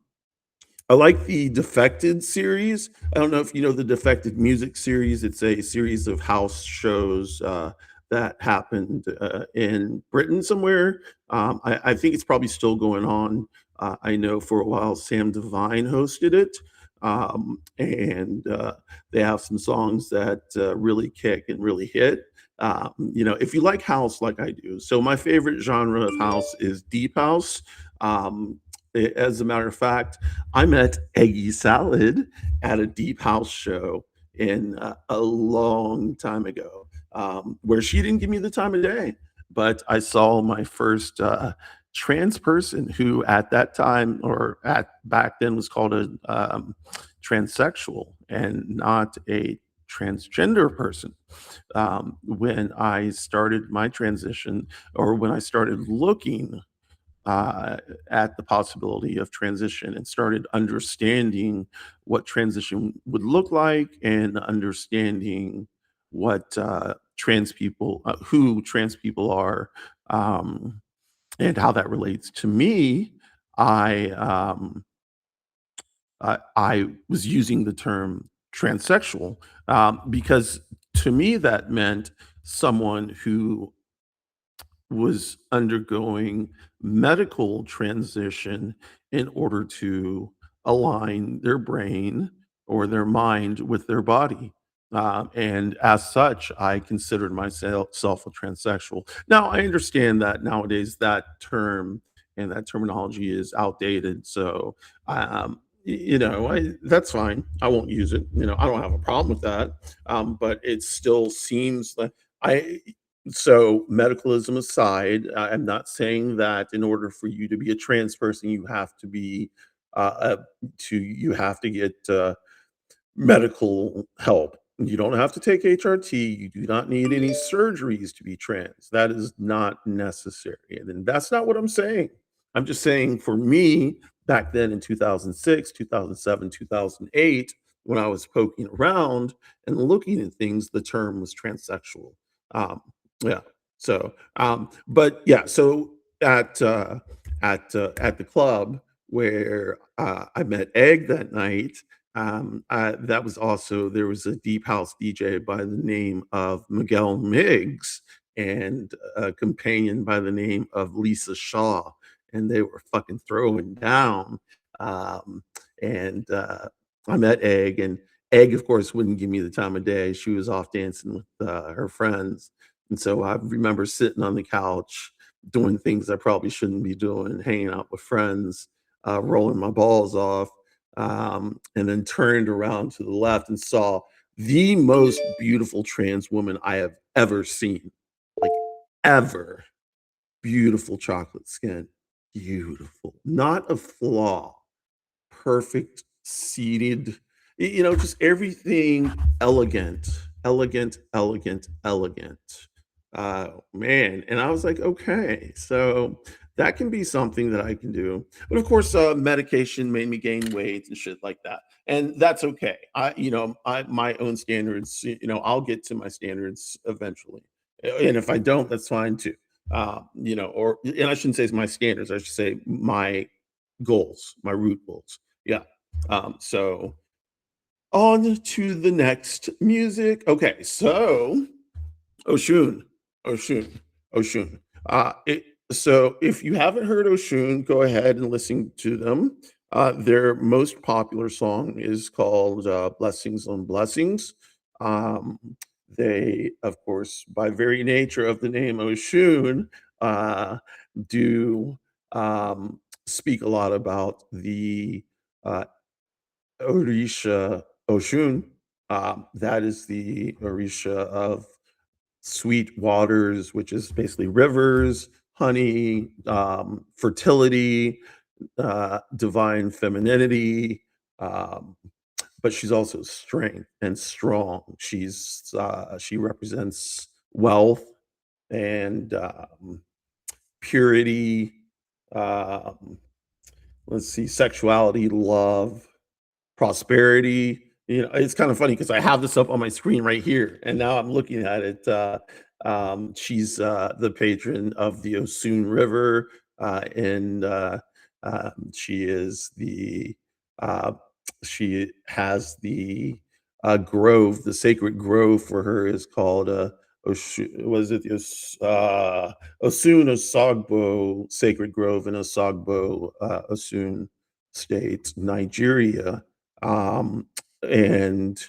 I like the Defected series. I don't know if you know the Defected music series. It's a series of house shows that happened in Britain somewhere. I think it's probably still going on. I know for a while Sam Devine hosted it. And they have some songs that really kick and really hit. If you like house like I do, so my favorite genre of house is deep house. Um, as a matter of fact, I met Eggy Salad at a deep house show in a long time ago, where she didn't give me the time of day, but I saw my first trans person who, at that time or at back then, was called a transsexual and not a transgender person. When I started my transition, or when I started looking uh, at the possibility of transition and started understanding what transition would look like and understanding what who trans people are, um, and how that relates to me. I I was using the term transsexual because to me that meant someone who was undergoing medical transition in order to align their brain or their mind with their body. And as such, I considered myself a transsexual. Now, I understand that nowadays that term and that terminology is outdated. So, that's fine. I won't use it. I don't have a problem with that. But it still seems like I, so, medicalism aside, I'm not saying that in order for you to be a trans person, you have to be you have to get medical help. You don't have to take HRT. You do not need any surgeries to be trans. That is not necessary. And that's not what I'm saying. I'm just saying for me, back then in 2006, 2007, 2008, when I was poking around and looking at things, the term was transsexual. Um, yeah. But yeah, so at at the club where I met Egg that night, that was also there was a deep house DJ by the name of Miguel Miggs and a companion by the name of Lisa Shaw, and they were fucking throwing down. Um, and I met Egg, and Egg, of course, wouldn't give me the time of day. She was off dancing with her friends, and so I remember sitting on the couch doing things I probably shouldn't be doing, hanging out with friends. rolling my balls off, and then turned around to the left and saw the most beautiful trans woman I have ever seen, like ever. Beautiful chocolate skin, beautiful, not a flaw, perfect seated, just everything elegant, elegant, elegant, elegant. Man, and I was like, okay, so that can be something that I can do. But of course, medication made me gain weight and shit like that, and that's okay. I my own standards. I'll get to my standards eventually, and if I don't, that's fine too. Or and I shouldn't say it's my standards. I should say my goals, my root goals. Yeah. So on to the next music. Okay, so Oshun, Oshun, Oshun. So if you haven't heard Oshun, go ahead and listen to them. Their most popular song is called "Blessings on Blessings." Um, they, of course, by very nature of the name Oshun, uh, do speak a lot about the uh, Orisha Oshun. That is the Orisha of sweet waters, which is basically rivers, honey, fertility, divine femininity. Um, but she's also strength and strong. She represents wealth and purity. Um, let's see, sexuality, love, prosperity. It's kind of funny because I have this up on my screen right here, and now I'm looking at it. She's the patron of the Osun River, and she is the uh, she has the grove, the sacred grove for her is called was it the Osun Osogbo Sacred Grove in Osogbo, Osun State, Nigeria. Um, and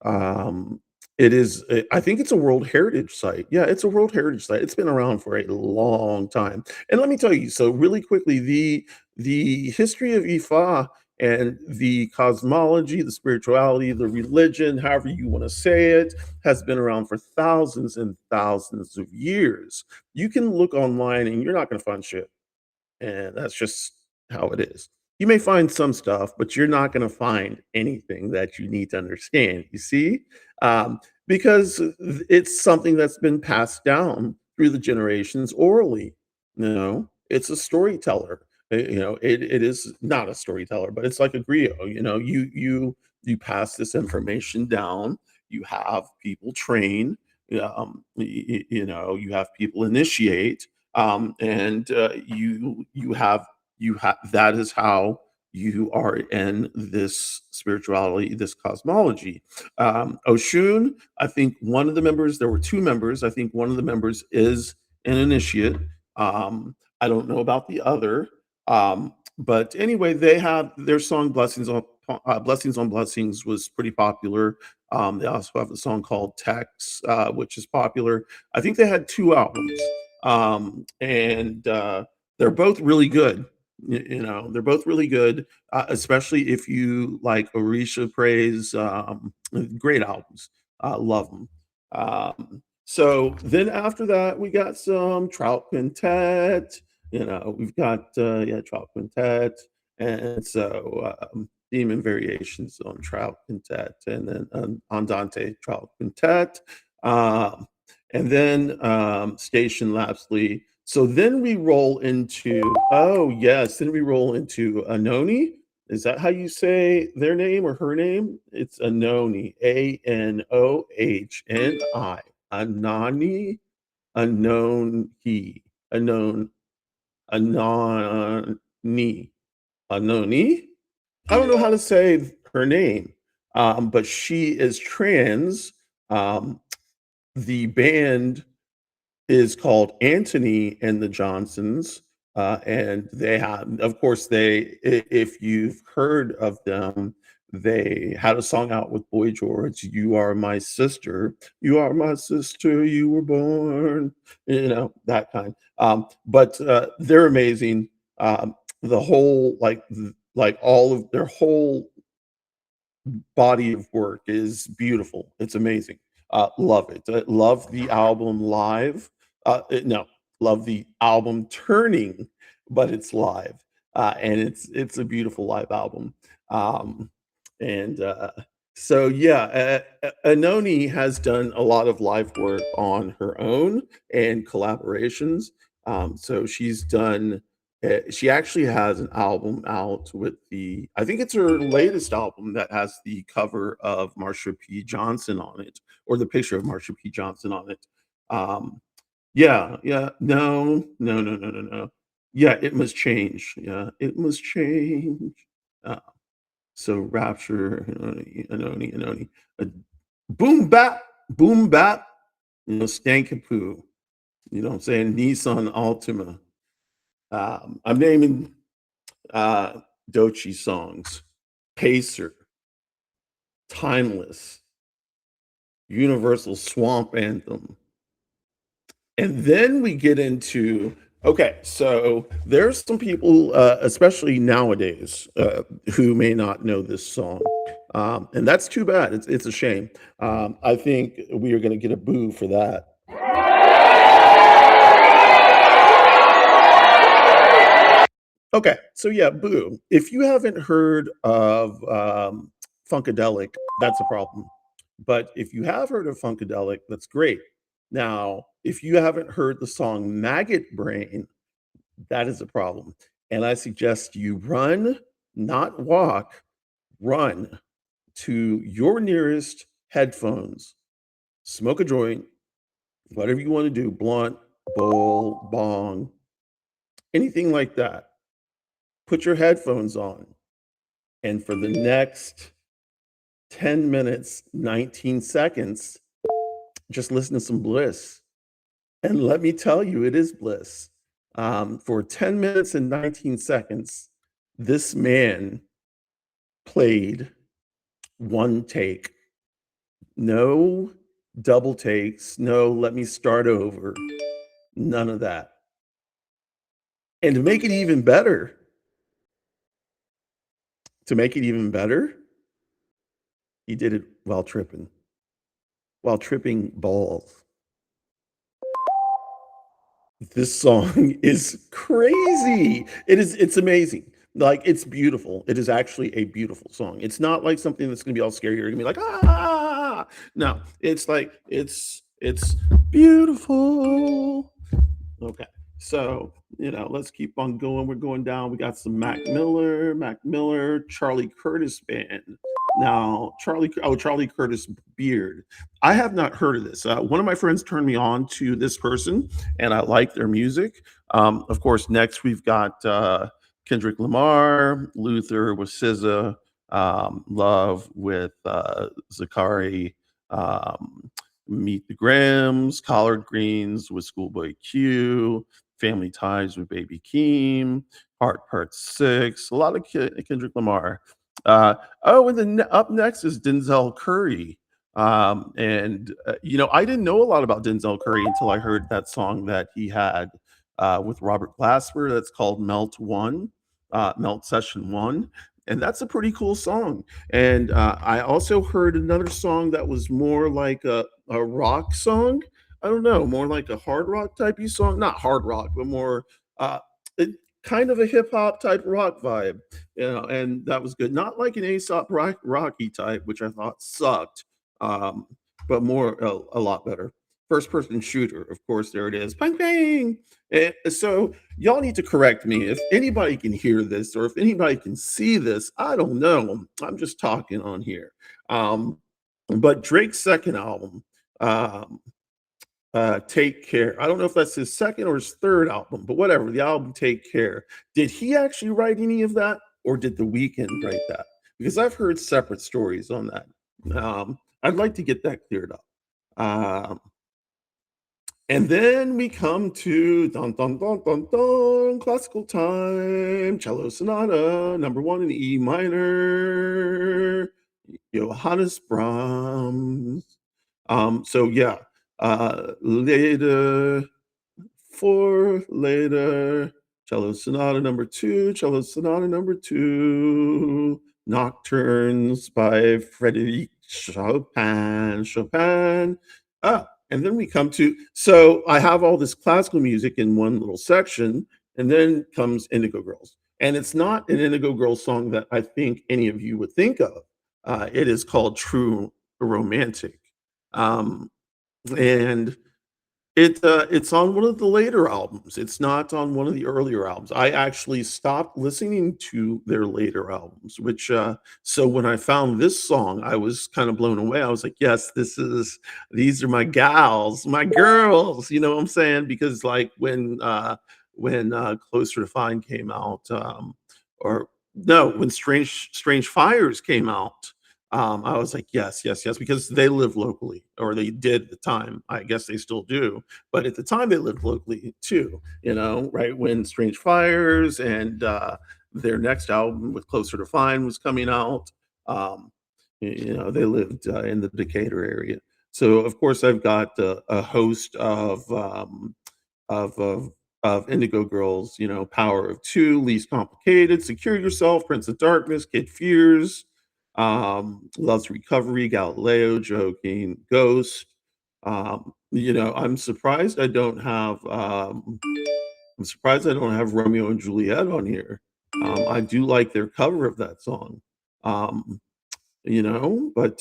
um, I think it's a World Heritage Site. Yeah, it's a World Heritage Site. It's been around for a long time. And let me tell you, so really quickly, the history of Ifa and the cosmology, the spirituality, the religion, however you want to say it, has been around for thousands and thousands of years. You can look online and you're not going to find shit, and that's just how it is. You may find some stuff, but you're not going to find anything that you need to understand. You see, because it's something that's been passed down through the generations orally. It's a storyteller. It is not a storyteller, but it's like a griot. You pass this information down. You have people train. You have people initiate, and you have that is how you are in this spirituality, this cosmology. Oshun, I think one of the members, there were two members. I think one of the members is an initiate. I don't know about the other, but anyway, they have their song "Blessings on Blessings" was pretty popular. They also have a song called "Tex," which is popular. I think they had two albums, and they're both really good. They're both really good, especially if you like Orisha praise. Great albums. Love them. So then after that, we got some Trout Quintet. We've got yeah, Trout Quintet, and so Demon Variations on Trout Quintet, and then Andante Trout Quintet. Um, and then Station Lapsley. So then we roll into, oh yes, then we roll into Anoni. Is that how you say their name or her name? It's Anoni, Anohni, Anani, Anon he, Anon, Anoni, Anoni. I don't know how to say her name, but she is trans. Um, the band is called Anthony and the Johnsons. And they have, of course, if you've heard of them, they had a song out with Boy George, "You Are My Sister, You Are My Sister, You Were Born," that kind. But they're amazing. the whole like all of their whole body of work is beautiful. It's amazing. Love it. Love the album live. No, love the album turning, but it's live, and it's a beautiful live album. Um, and so yeah, Anoni has done a lot of live work on her own and collaborations. So she's done she actually has an album out with I think it's her latest album that has the cover of Marsha P. Johnson on it, or the picture of Marsha P. Johnson on it. Um, yeah, yeah, no, no, no, no, no, no. Yeah, it must change. Yeah, it must change. Uh, so Rapture, Anoni, uh, boom bap, Stankapoo. You know what I'm saying? Nissan Altima. I'm naming uh, Doechii songs, Pacer, Timeless, Universal Swamp Anthem. And then we get into okay, so there's some people, especially nowadays, who may not know this song. And that's too bad. It's a shame. I think we are going to get a boo for that. Okay, so yeah, Boo. If you haven't heard of Funkadelic, that's a problem. But if you have heard of Funkadelic, that's great. Now, if you haven't heard the song Maggot Brain, that is a problem. And I suggest you run, not walk, run to your nearest headphones, smoke a joint, whatever you want to do, blunt, bowl, bong, anything like that. Put your headphones on. And for the next 10 minutes, 19 seconds, just listen to some Bliss. And let me tell you, it is Bliss. For 10 minutes and 19 seconds, this man played one take. No double takes. No, let me start over. None of that. And to make it even better, he did it while tripping balls. This song is crazy. It's amazing. Like it's beautiful. It is actually a beautiful song. It's not like something that's gonna be all scary. You're gonna be like, ah. No, it's like it's beautiful. Okay. So, let's keep on going. We're going down. We got some Mac Miller, Charlie Curtis band. Now, Charlie Curtis Beard. I have not heard of this. One of my friends turned me on to this person, and I like their music. Of course, next we've got Kendrick Lamar, Luther with SZA, Love with Zakari, Meet the Grams, Collard Greens with Schoolboy Q, Family Ties with Baby Keem, Heart Part 6, a lot of Kendrick Lamar. And then up next is Denzel Curry. I didn't know a lot about Denzel Curry until I heard that song that he had with Robert Glasper that's called Melt Session 1. And that's a pretty cool song. And I also heard another song that was more like a rock song. I don't know, more like a hard rock type song. Not hard rock, but more uh, it, kind of a hip hop type rock vibe. And that was good. Not like an Aesop Rocky type, which I thought sucked, um, but more a lot better. First person shooter, of course, there it is. Bang bang. So y'all need to correct me if anybody can hear this or if anybody can see this. I don't know. I'm just talking on here. But Drake's second album, um, Take Care. I don't know if that's his second or his third album, but whatever. The album Take Care. Did he actually write any of that, or did The Weeknd write that? Because I've heard separate stories on that. I'd like to get that cleared up. Um, and then we come to dun dun dun dun dun classical time, cello sonata, number 1 in E minor, Johannes Brahms. So yeah, later, for later. Cello Sonata number 2, Cello Sonata number 2, Nocturnes by Frédéric Chopin. And then we come to so I have all this classical music in one little section, and then comes Indigo Girls. And it's not an Indigo Girls song that I think any of you would think of. It is called True Romantic. Um, and it's on one of the later albums, it's not on one of the earlier albums. I actually stopped listening to their later albums, which, so when I found this song, I was kinda blown away. I was like, "Yes, these are my gals, my girls," you know what I'm saying? Because, like, when Closer to Fine came out, or no, when Strange Fires came out, I was like, "Yes, yes, yes," because they live locally, or they did at the time. I guess they still do. But at the time, they lived locally too, you know, right when Strange Fires and their next album with Closer to Fine was coming out. Um, you know, they lived in the Decatur area. So, of course, I've got a host of, of, of Indigo Girls, you know, Power of Two, Least Complicated, Secure Yourself, Prince of Darkness, Kid Fears, Love's Recovery, Galileo, Joking, Ghost. You know, I'm surprised I don't have Romeo and Juliet on here. I do like their cover of that song. Um, you know, but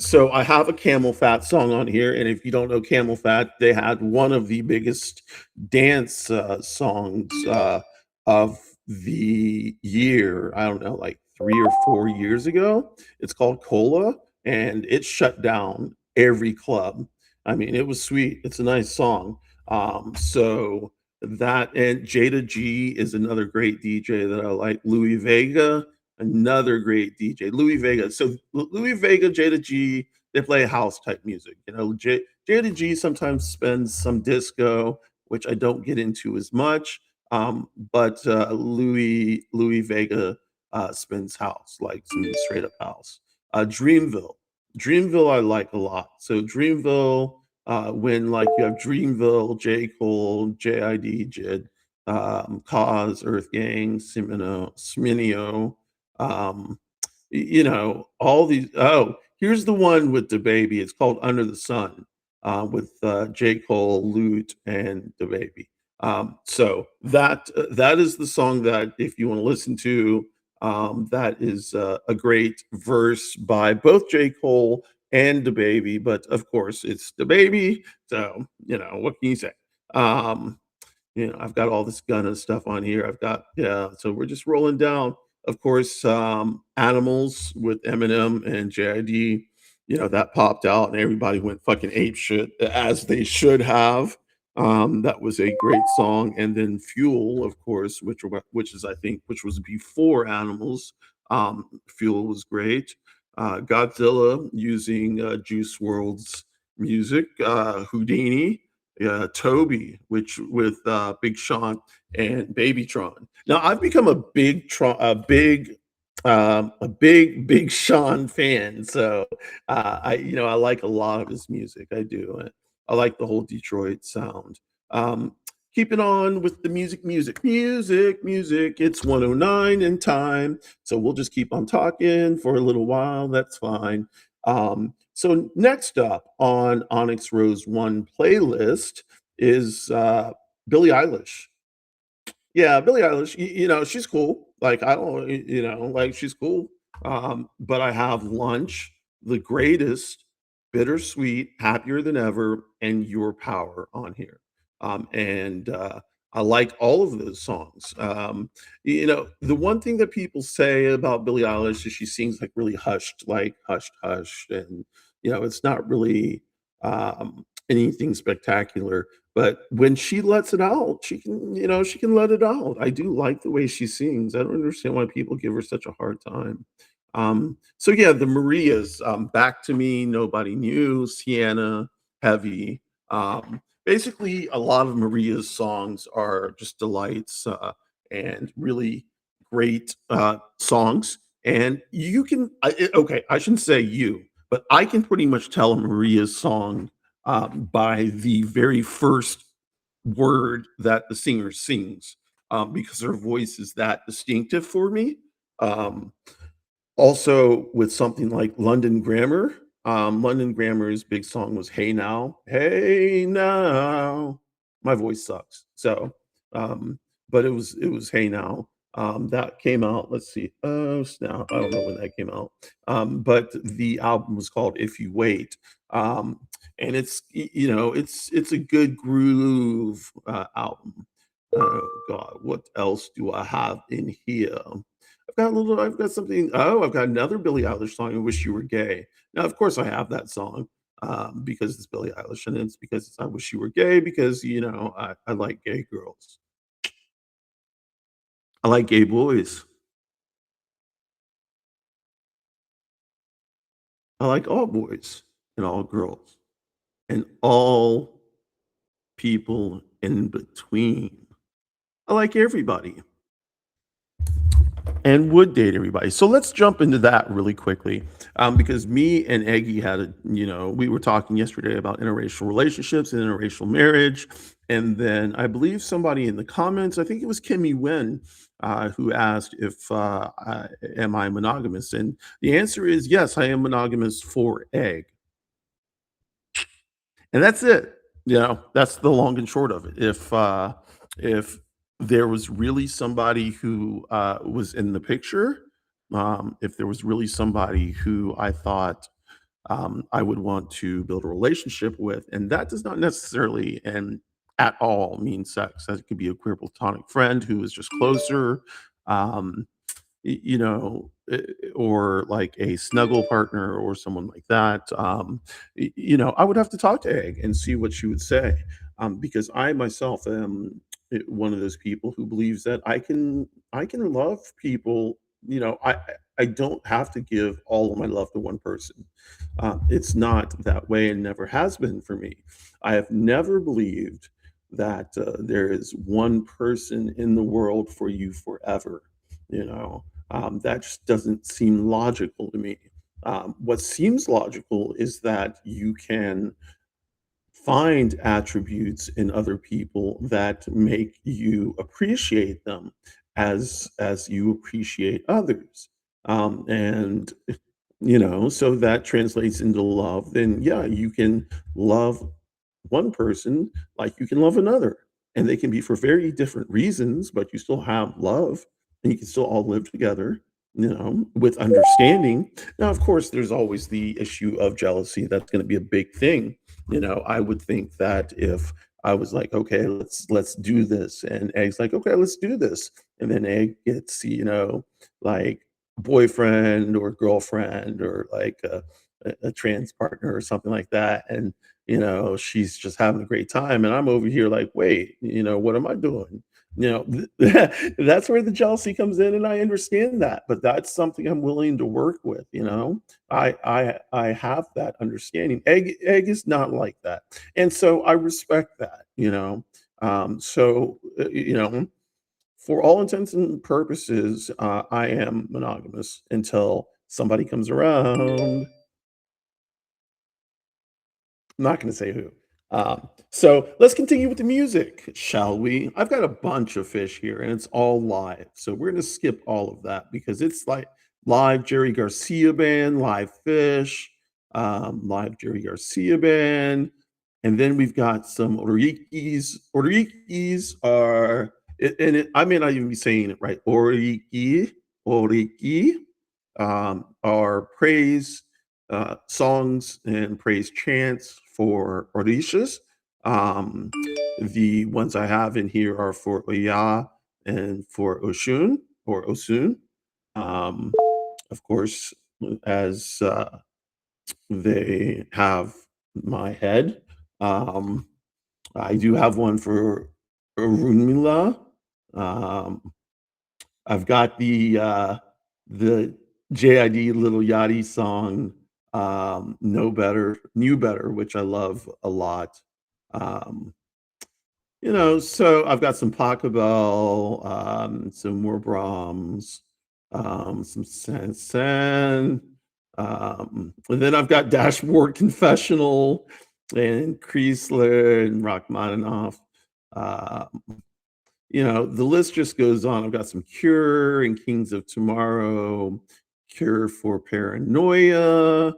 so I have a Camel Fat song on here, and if you don't know Camel Fat, they had one of the biggest dance songs of the year. I don't know, like 3 or 4 years ago. It's called Cola, and it shut down every club. I mean, it was sweet. It's a nice song. So that and Jada G is another great DJ that I like. Louis Vega, another great DJ, Louis Vega. So Louis Vega, Jada G, they play house type music. You know, Jada G sometimes spends some disco, which I don't get into as much. But Louis Vega spins house, like some straight up house. Dreamville, Dreamville, I like a lot. So Dreamville, when like you have Dreamville, J Cole, JID, Jid, Cause, Earth Gang, Sminio, um, you know, all these. Oh, here's the one with the baby. It's called Under the Sun, with J. Cole, Lute, and the baby. So that is the song that if you want to listen to, that is a great verse by both J. Cole and the baby. But of course, it's the baby. So you know what can you say? Um, you know, I've got all this Gunna stuff on here. I've got yeah, so we're just rolling down. Of course, Animals with Eminem and JID, you know, that popped out and everybody went fucking ape shit as they should have. That was a great song. And then Fuel, of course, which is I think which was before Animals. Fuel was great. Godzilla using Juice World's music, Houdini, Toby, which with Big Sean and Babytron. Now I've become a big Sean fan. So I you know I like a lot of his music. I do. I like the whole Detroit sound. Um, Keeping on with the music. It's 109 in time, so we'll just keep on talking for a little while. That's fine. So next up on Onyx Rose One playlist is Billie Eilish. Yeah, Billie Eilish, you know, she's cool. Like, I don't, you know, like she's cool. But I have Lunch, The Greatest, Bittersweet, Happier Than Ever, and Your Power on here. And I like all of those songs. You know, the one thing that people say about Billie Eilish is she sings like really hushed, like hushed, hushed, and you know, it's not really anything spectacular. But when she lets it out, she can, you know, she can let it out. I do like the way she sings. I don't understand why people give her such a hard time. So yeah, the Marias, Back to Me, Nobody Knew, Sienna, Heavy. Basically, a lot of Maria's songs are just delights and really great songs. And you can, okay, I shouldn't say you, but I can pretty much tell a Maria's song by the very first. word that the singer sings, because her voice is that distinctive for me. Um, Also, with something like London Grammar, London Grammar's big song was "Hey Now, Hey Now." My voice sucks, so, um, but it was "Hey Now." That came out, let's see, oh, snap, I don't know when that came out, but the album was called "If You Wait," um, and it's a good groove, album. Oh god, what else do I have in here? I've got something, I've got another Billie Eilish song, "I Wish You Were Gay." Now, of course, I have that song, because it's Billie Eilish, and it's because it's "I Wish You Were Gay," because, I like gay girls. I like gay boys. I like all boys and all girls and all people in between. I like everybody. And would date everybody. So let's jump into that really quickly, because me and Eggy we were talking yesterday about interracial relationships and interracial marriage, and then I believe somebody in the comments, I think it was Kimmy Wen, who asked if am I monogamous, and the answer is yes, I am monogamous for Egg. And that's it. That's the long and short of it. If there was really somebody who, was in the picture, if there was really somebody who I thought, I would want to build a relationship with, and that does not necessarily and at all mean sex. That could be a queer platonic friend who is just closer. Um, or like a snuggle partner or someone like that. I would have to talk to Egg and see what she would say, because I myself am one of those people who believes that I can love people. I don't have to give all of my love to one person. It's not that way and never has been for me. I have never believed that there is one person in the world for you forever. That just doesn't seem logical to me. What seems logical is that you can find attributes in other people that make you appreciate them as you appreciate others. And so that translates into love. Then yeah, you can love one person like you can love another, and they can be for very different reasons, but you still have love, and you can still all live together, with understanding. Now, of course, there's always the issue of jealousy. That's going to be a big thing. I would think that if I was like, okay, let's do this, and Egg's like, okay, let's do this, and then Egg gets, like boyfriend or girlfriend or like a trans partner or something like that, and she's just having a great time, and I'm over here like, wait, what am I doing? That's where the jealousy comes in, and I understand that, but that's something I'm willing to work with. I have that understanding. Egg is not like that, and so I respect that. For all intents and purposes, I am monogamous until somebody comes around. I'm not gonna say who. So let's continue with the music, shall we? I've got a bunch of fish here, and it's all live. So we're gonna skip all of that because it's like live Jerry Garcia band, live fish, live Jerry Garcia band, and then we've got some Orikis. Orikis are, I may not even be saying it right. Oriki, are praise songs and praise chants for Orishas. Um, the ones I have in here are for Oya and for Oshun or Osun. Um, of course, as they have my head. Um, I do have one for Urunmila. Um, I've got the JID Little Yachty song, "Know Better, Knew Better," which I love a lot. Um, so I've got some Pachelbel, some more Brahms, some Saint-Saëns, and then I've got Dashboard Confessional and Kreisler and Rachmaninoff. Uh, the list just goes on. I've got some Cure and Kings of Tomorrow, Cure for Paranoia.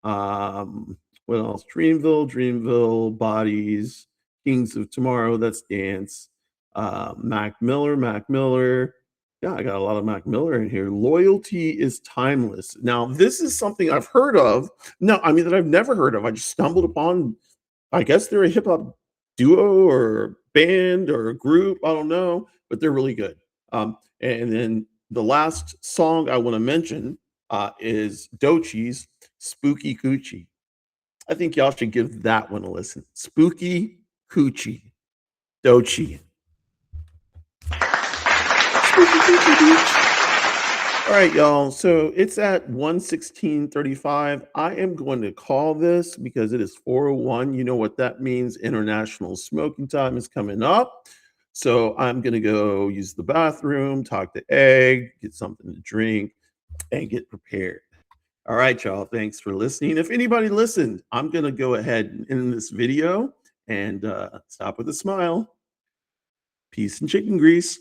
What else? Dreamville, Bodies, Kings of Tomorrow. That's Dance. Mac Miller. Yeah, I got a lot of Mac Miller in here. Loyalty is Timeless. Now, this is something I've heard of. No, I mean that I've never heard of. I just stumbled upon. I guess they're a hip hop duo or band or a group. I don't know, but they're really good. And then the last song I want to mention is Dochi's Spooky Coochie. I think y'all should give that one a listen. Spooky Coochie. Dochi. Spooky Coochie, bitch. All right, y'all. So it's at 1:16:35. I am going to call this because it is 4:01. You know what that means. International smoking time is coming up. So I'm going to go use the bathroom, talk to Egg, get something to drink, and get prepared. All right, y'all. Thanks for listening. If anybody listened, I'm going to go ahead and end this video and stop with a smile. Peace and chicken grease.